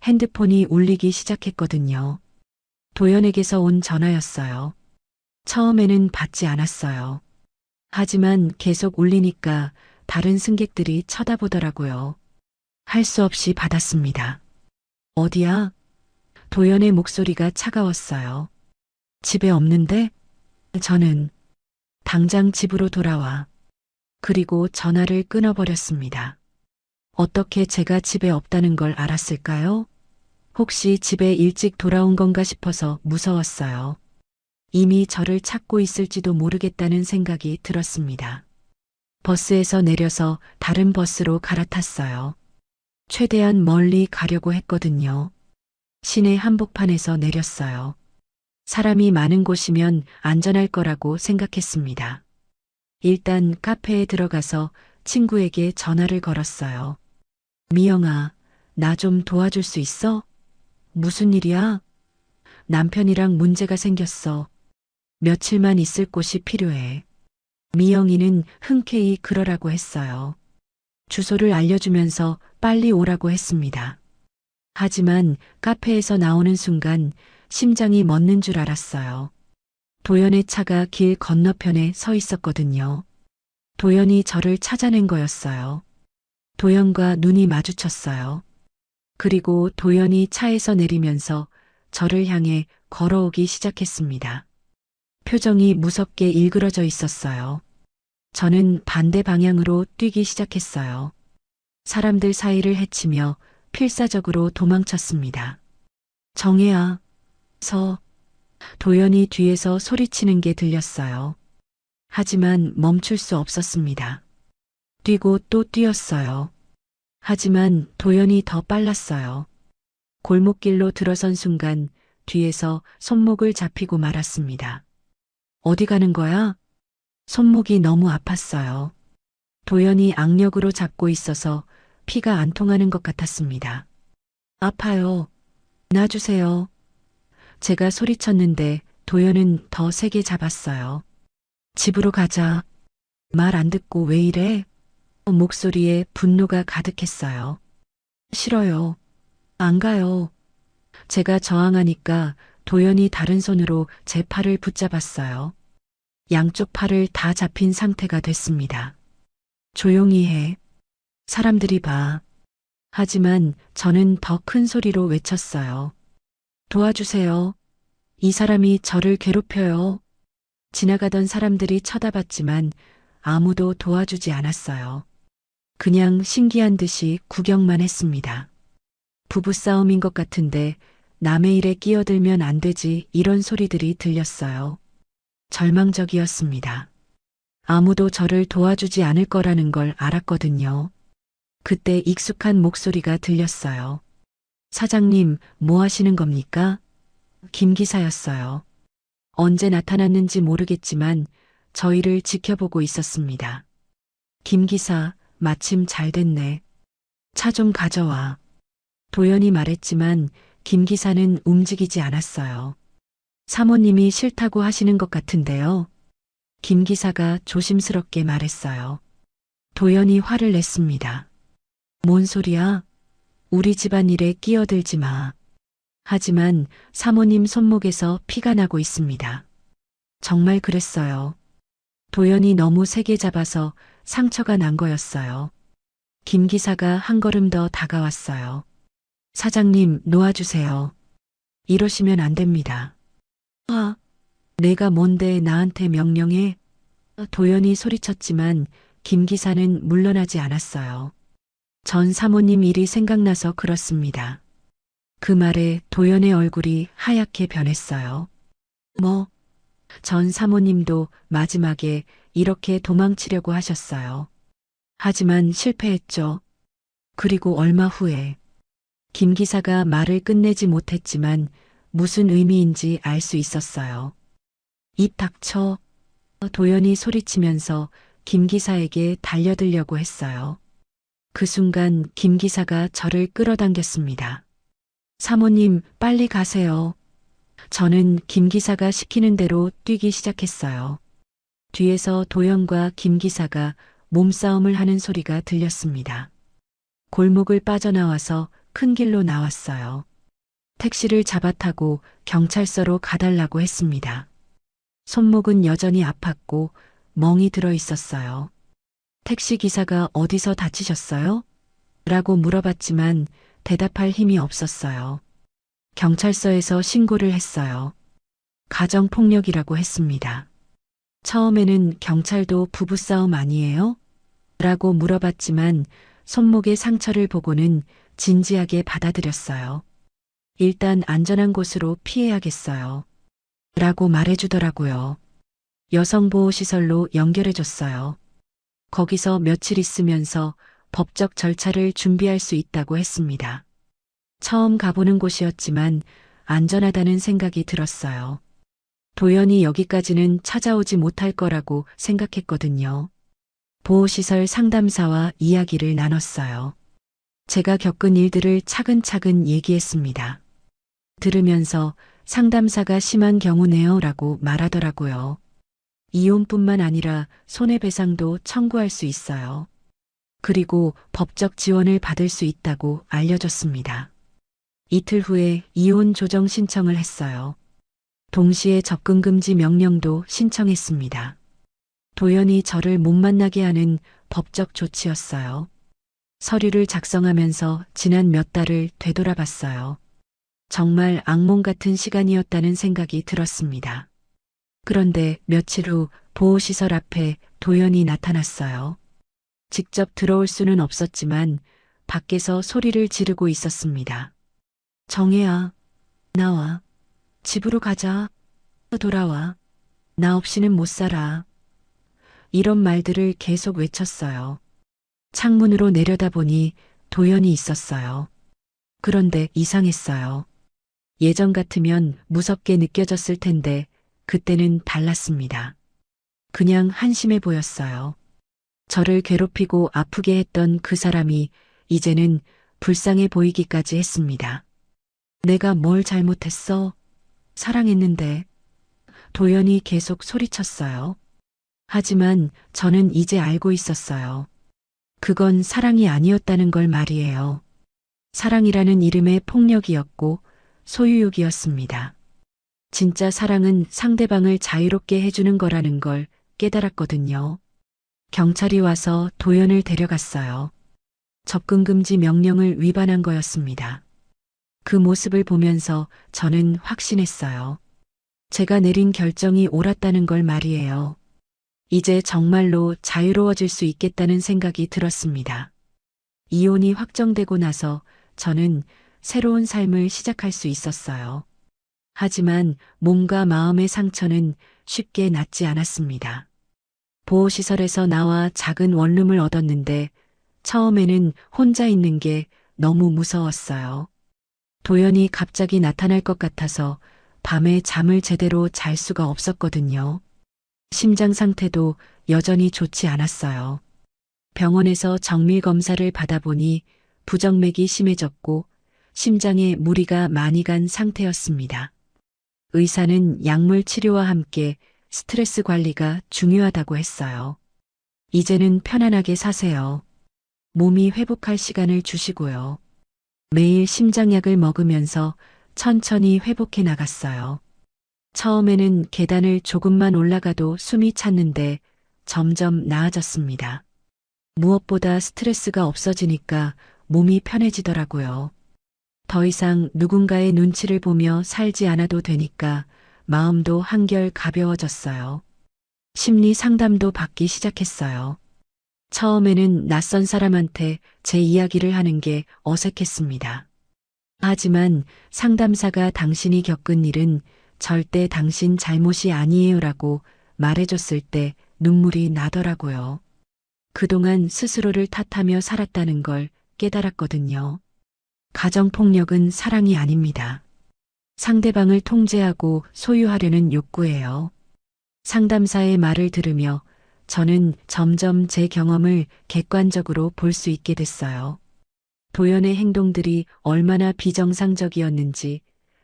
핸드폰이 울리기 시작했거든요. 도연에게서 온 전화였어요. 처음에는 받지 않았어요. 하지만 계속 울리니까 다른 승객들이 쳐다보더라고요. 할 수 없이 받았습니다. 어디야? 도연의 목소리가 차가웠어요. 집에 없는데? 저는 당장 집으로 돌아와. 그리고 전화를 끊어버렸습니다. 어떻게 제가 집에 없다는 걸 알았을까요? 혹시 집에 일찍 돌아온 건가 싶어서 무서웠어요. 이미 저를 찾고 있을지도 모르겠다는 생각이 들었습니다. 버스에서 내려서 다른 버스로 갈아탔어요. 최대한 멀리 가려고 했거든요. 시내 한복판에서 내렸어요. 사람이 많은 곳이면 안전할 거라고 생각했습니다. 일단 카페에 들어가서 친구에게 전화를 걸었어요. 미영아, 나 좀 도와줄 수 있어? 무슨 일이야? 남편이랑 문제가 생겼어. 며칠만 있을 곳이 필요해. 미영이는 흔쾌히 그러라고 했어요. 주소를 알려주면서 빨리 오라고 했습니다. 하지만 카페에서 나오는 순간 심장이 멎는 줄 알았어요. 도연의 차가 길 건너편에 서 있었거든요. 도연이 저를 찾아낸 거였어요. 도연과 눈이 마주쳤어요. 그리고 도연이 차에서 내리면서 저를 향해 걸어오기 시작했습니다. 표정이 무섭게 일그러져 있었어요. 저는 반대 방향으로 뛰기 시작했어요. 사람들 사이를 헤치며 필사적으로 도망쳤습니다. 정혜야, 도연이 뒤에서 소리치는 게 들렸어요. 하지만 멈출 수 없었습니다. 뛰고 또 뛰었어요. 하지만 도연이 더 빨랐어요. 골목길로 들어선 순간 뒤에서 손목을 잡히고 말았습니다. 어디 가는 거야? 손목이 너무 아팠어요. 도연이 악력으로 잡고 있어서 피가 안 통하는 것 같았습니다. 아파요. 놔주세요. 제가 소리쳤는데 도연은 더 세게 잡았어요. 집으로 가자. 말 안 듣고 왜 이래? 목소리에 분노가 가득했어요. 싫어요. 안 가요. 제가 저항하니까 도연이 다른 손으로 제 팔을 붙잡았어요. 양쪽 팔을 다 잡힌 상태가 됐습니다. 조용히 해. 사람들이 봐. 하지만 저는 더 큰 소리로 외쳤어요. 도와주세요. 이 사람이 저를 괴롭혀요. 지나가던 사람들이 쳐다봤지만 아무도 도와주지 않았어요. 그냥 신기한 듯이 구경만 했습니다. 부부싸움인 것 같은데 남의 일에 끼어들면 안 되지 이런 소리들이 들렸어요. 절망적이었습니다. 아무도 저를 도와주지 않을 거라는 걸 알았거든요. 그때 익숙한 목소리가 들렸어요. 사장님, 뭐 하시는 겁니까? 김 기사였어요. 언제 나타났는지 모르겠지만 저희를 지켜보고 있었습니다. 김 기사, 마침 잘 됐네. 차 좀 가져와. 도연이 말했지만 김 기사는 움직이지 않았어요. 사모님이 싫다고 하시는 것 같은데요. 김 기사가 조심스럽게 말했어요. 도연이 화를 냈습니다. 뭔 소리야? 우리 집안일에 끼어들지 마. 하지만 사모님 손목에서 피가 나고 있습니다. 정말 그랬어요. 도연이 너무 세게 잡아서 상처가 난 거였어요. 김 기사가 한 걸음 더 다가왔어요. 사장님, 놓아주세요. 이러시면 안 됩니다. 내가 뭔데 나한테 명령해? 도연이 소리쳤지만 김 기사는 물러나지 않았어요. 전 사모님 일이 생각나서 그렇습니다. 그 말에 도연의 얼굴이 하얗게 변했어요. 전 사모님도 마지막에 이렇게 도망치려고 하셨어요. 하지만 실패했죠. 그리고 얼마 후에 김 기사가 말을 끝내지 못했지만 무슨 의미인지 알 수 있었어요. 입 닥쳐. 도연이 소리치면서 김 기사에게 달려들려고 했어요. 그 순간 김 기사가 저를 끌어당겼습니다. 사모님, 빨리 가세요. 저는 김 기사가 시키는 대로 뛰기 시작했어요. 뒤에서 도연과 김 기사가 몸싸움을 하는 소리가 들렸습니다. 골목을 빠져나와서 큰 길로 나왔어요. 택시를 잡아타고 경찰서로 가달라고 했습니다. 손목은 여전히 아팠고 멍이 들어 있었어요. 택시 기사가 어디서 다치셨어요? 라고 물어봤지만 대답할 힘이 없었어요. 경찰서에서 신고를 했어요. 가정폭력이라고 했습니다. 처음에는 경찰도 부부싸움 아니에요? 라고 물어봤지만 손목의 상처를 보고는 진지하게 받아들였어요. 일단 안전한 곳으로 피해야겠어요. 라고 말해주더라고요. 여성보호시설로 연결해줬어요. 거기서 며칠 있으면서 법적 절차를 준비할 수 있다고 했습니다. 처음 가보는 곳이었지만 안전하다는 생각이 들었어요. 도연이 여기까지는 찾아오지 못할 거라고 생각했거든요. 보호시설 상담사와 이야기를 나눴어요. 제가 겪은 일들을 차근차근 얘기했습니다. 들으면서 상담사가 심한 경우네요 라고 말하더라고요. 이혼뿐만 아니라 손해배상도 청구할 수 있어요. 그리고 법적 지원을 받을 수 있다고 알려줬습니다. 이틀 후에 이혼 조정 신청을 했어요. 동시에 접근금지 명령도 신청했습니다. 도연이 저를 못 만나게 하는 법적 조치였어요. 서류를 작성하면서 지난 몇 달을 되돌아봤어요. 정말 악몽 같은 시간이었다는 생각이 들었습니다. 그런데 며칠 후 보호시설 앞에 도연이 나타났어요. 직접 들어올 수는 없었지만 밖에서 소리를 지르고 있었습니다. 정혜야, 나와. 집으로 가자. 돌아와. 나 없이는 못 살아. 이런 말들을 계속 외쳤어요. 창문으로 내려다보니 도연이 있었어요. 그런데 이상했어요. 예전 같으면 무섭게 느껴졌을 텐데 그때는 달랐습니다. 그냥 한심해 보였어요. 저를 괴롭히고 아프게 했던 그 사람이 이제는 불쌍해 보이기까지 했습니다. 내가 뭘 잘못했어? 사랑했는데. 도연이 계속 소리쳤어요. 하지만 저는 이제 알고 있었어요. 그건 사랑이 아니었다는 걸 말이에요. 사랑이라는 이름의 폭력이었고 소유욕이었습니다. 진짜 사랑은 상대방을 자유롭게 해주는 거라는 걸 깨달았거든요. 경찰이 와서 도연을 데려갔어요. 접근금지 명령을 위반한 거였습니다. 그 모습을 보면서 저는 확신했어요. 제가 내린 결정이 옳았다는 걸 말이에요. 이제 정말로 자유로워질 수 있겠다는 생각이 들었습니다. 이혼이 확정되고 나서 저는 새로운 삶을 시작할 수 있었어요. 하지만 몸과 마음의 상처는 쉽게 낫지 않았습니다. 보호시설에서 나와 작은 원룸을 얻었는데 처음에는 혼자 있는 게 너무 무서웠어요. 도연이 갑자기 나타날 것 같아서 밤에 잠을 제대로 잘 수가 없었거든요. 심장 상태도 여전히 좋지 않았어요. 병원에서 정밀 검사를 받아보니 부정맥이 심해졌고 심장에 무리가 많이 간 상태였습니다. 의사는 약물 치료와 함께 스트레스 관리가 중요하다고 했어요. 이제는 편안하게 사세요. 몸이 회복할 시간을 주시고요. 매일 심장약을 먹으면서 천천히 회복해 나갔어요. 처음에는 계단을 조금만 올라가도 숨이 찼는데 점점 나아졌습니다. 무엇보다 스트레스가 없어지니까 몸이 편해지더라고요. 더 이상 누군가의 눈치를 보며 살지 않아도 되니까 마음도 한결 가벼워졌어요. 심리 상담도 받기 시작했어요. 처음에는 낯선 사람한테 제 이야기를 하는 게 어색했습니다. 하지만 상담사가 당신이 겪은 일은 절대 당신 잘못이 아니에요라고 말해줬을 때 눈물이 나더라고요. 그동안 스스로를 탓하며 살았다는 걸 깨달았거든요. 가정폭력은 사랑이 아닙니다. 상대방을 통제하고 소유하려는 욕구예요. 상담사의 말을 들으며 저는 점점 제 경험을 객관적으로 볼 수 있게 됐어요. 도연의 행동들이 얼마나 비정상적이었는지,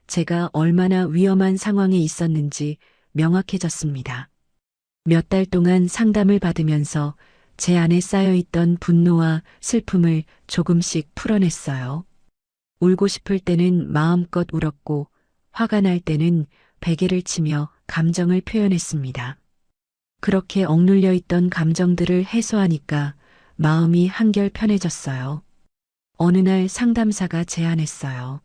제가 얼마나 위험한 상황에 있었는지 명확해졌습니다. 몇 달 동안 상담을 받으면서 제 안에 쌓여있던 분노와 슬픔을 조금씩 풀어냈어요. 울고 싶을 때는 마음껏 울었고 화가 날 때는 베개를 치며 감정을 표현했습니다. 그렇게 억눌려 있던 감정들을 해소하니까 마음이 한결 편해졌어요. 어느 날 상담사가 제안했어요.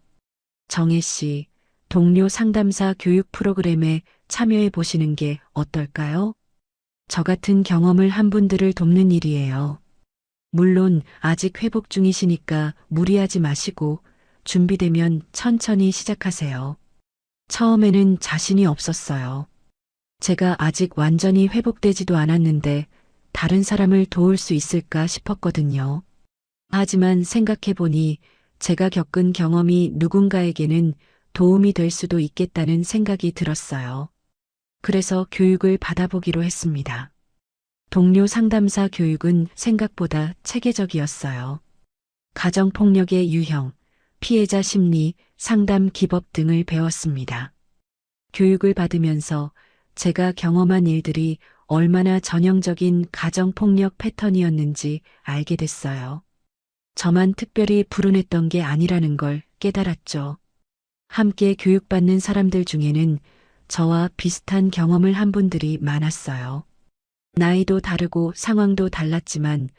정혜 씨, 동료 상담사 교육 프로그램에 참여해 보시는 게 어떨까요? 저 같은 경험을 한 분들을 돕는 일이에요. 물론 아직 회복 중이시니까 무리하지 마시고 준비되면 천천히 시작하세요. 처음에는 자신이 없었어요. 제가 아직 완전히 회복되지도 않았는데 다른 사람을 도울 수 있을까 싶었거든요. 하지만 생각해보니 제가 겪은 경험이 누군가에게는 도움이 될 수도 있겠다는 생각이 들었어요. 그래서 교육을 받아보기로 했습니다. 동료 상담사 교육은 생각보다 체계적이었어요. 가정폭력의 유형, 피해자 심리, 상담 기법 등을 배웠습니다. 교육을 받으면서 제가 경험한 일들이 얼마나 전형적인 가정폭력 패턴이었는지 알게 됐어요. 저만 특별히 불운했던 게 아니라는 걸 깨달았죠. 함께 교육받는 사람들 중에는 저와 비슷한 경험을 한 분들이 많았어요. 나이도 다르고 상황도 달랐지만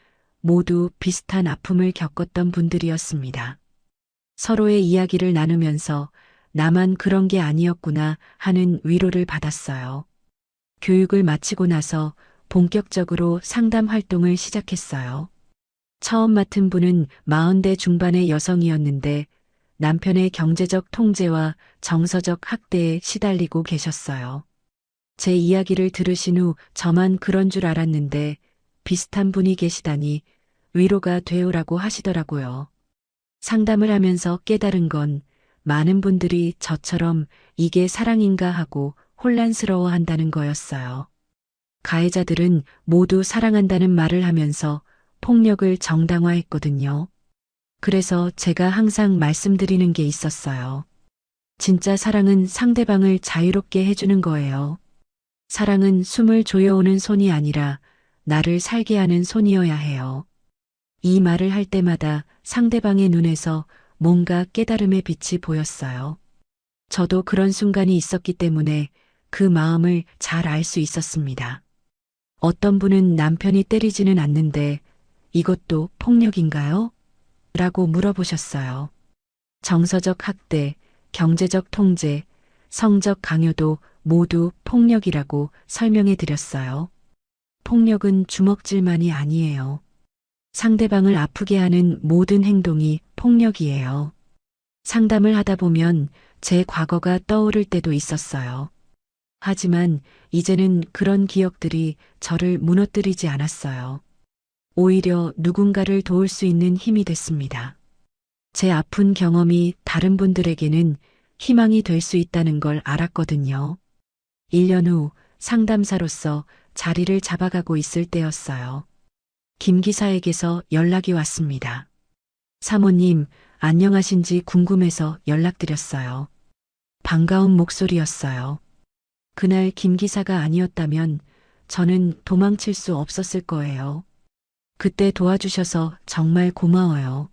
모두 비슷한 아픔을 겪었던 분들이었습니다. 서로의 이야기를 나누면서 나만 그런 게 아니었구나 하는 위로를 받았어요. 교육을 마치고 나서 본격적으로 상담 활동을 시작했어요. 처음 맡은 분은 40대 중반의 여성이었는데 남편의 경제적 통제와 정서적 학대에 시달리고 계셨어요. 제 이야기를 들으신 후 저만 그런 줄 알았는데 비슷한 분이 계시다니 위로가 되오라고 하시더라고요. 상담을 하면서 깨달은 건 많은 분들이 저처럼 이게 사랑인가 하고 혼란스러워 한다는 거였어요. 가해자들은 모두 사랑한다는 말을 하면서 폭력을 정당화했거든요. 그래서 제가 항상 말씀드리는 게 있었어요. 진짜 사랑은 상대방을 자유롭게 해주는 거예요. 사랑은 숨을 조여오는 손이 아니라 나를 살게 하는 손이어야 해요. 이 말을 할 때마다 상대방의 눈에서 뭔가 깨달음의 빛이 보였어요. 저도 그런 순간이 있었기 때문에 그 마음을 잘 알 수 있었습니다. 어떤 분은 남편이 때리지는 않는데 이것도 폭력인가요? 라고 물어보셨어요. 정서적 학대, 경제적 통제, 성적 강요도 모두 폭력이라고 설명해 드렸어요. 폭력은 주먹질만이 아니에요. 상대방을 아프게 하는 모든 행동이 폭력이에요. 상담을 하다 보면 제 과거가 떠오를 때도 있었어요. 하지만 이제는 그런 기억들이 저를 무너뜨리지 않았어요. 오히려 누군가를 도울 수 있는 힘이 됐습니다. 제 아픈 경험이 다른 분들에게는 희망이 될 수 있다는 걸 알았거든요. 1년 후 상담사로서 자리를 잡아가고 있을 때였어요. 김 기사에게서 연락이 왔습니다. 사모님, 안녕하신지 궁금해서 연락드렸어요. 반가운 목소리였어요. 그날 김 기사가 아니었다면 저는 도망칠 수 없었을 거예요. 그때 도와주셔서 정말 고마워요.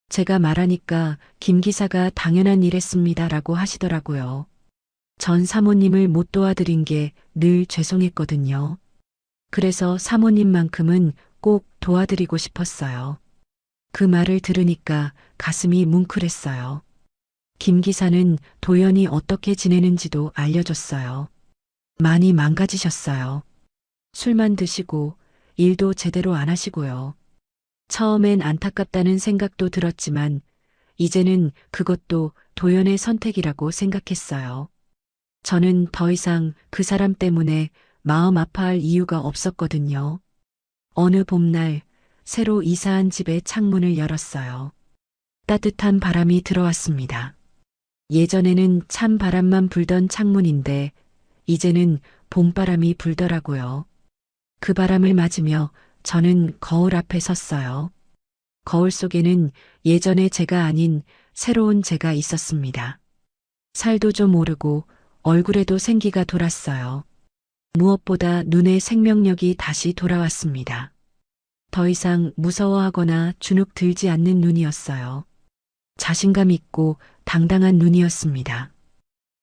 제가 말하니까 김 기사가 당연한 일했습니다라고 하시더라고요. 전 사모님을 못 도와드린 게 늘 죄송했거든요. 그래서 사모님만큼은 꼭 도와드리고 싶었어요. 그 말을 들으니까 가슴이 뭉클했어요. 김 기사는 도연이 어떻게 지내는지도 알려줬어요. 많이 망가지셨어요. 술만 드시고 일도 제대로 안 하시고요. 처음엔 안타깝다는 생각도 들었지만 이제는 그것도 도연의 선택이라고 생각했어요. 저는 더 이상 그 사람 때문에 마음 아파할 이유가 없었거든요. 어느 봄날 새로 이사한 집의 창문을 열었어요. 따뜻한 바람이 들어왔습니다. 예전에는 찬 바람만 불던 창문인데 이제는 봄바람이 불더라고요. 그 바람을 맞으며 저는 거울 앞에 섰어요. 거울 속에는 예전의 제가 아닌 새로운 제가 있었습니다. 살도 좀 오르고 얼굴에도 생기가 돌았어요. 무엇보다 눈에 생명력이 다시 돌아왔습니다. 더 이상 무서워하거나 주눅 들지 않는 눈이었어요. 자신감 있고 당당한 눈이었습니다.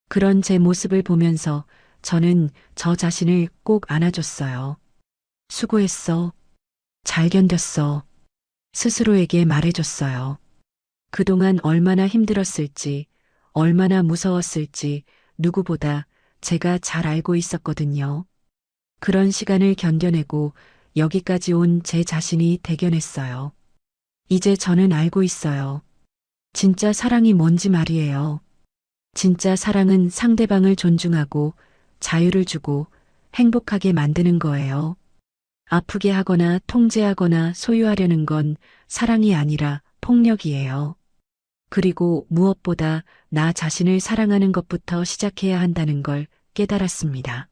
그런 제 모습을 보면서 저는 저 자신을 꼭 안아줬어요. 수고했어. 잘 견뎠어. 스스로에게 말해줬어요. 그동안 얼마나 힘들었을지, 얼마나 무서웠을지 누구보다 제가 잘 알고 있었거든요. 그런 시간을 견뎌내고 여기까지 온 제 자신이 대견했어요. 이제 저는 알고 있어요. 진짜 사랑이 뭔지 말이에요. 진짜 사랑은 상대방을 존중하고 자유를 주고 행복하게 만드는 거예요. 아프게 하거나 통제하거나 소유하려는 건 사랑이 아니라 폭력이에요. 그리고 무엇보다 나 자신을 사랑하는 것부터 시작해야 한다는 걸 깨달았습니다.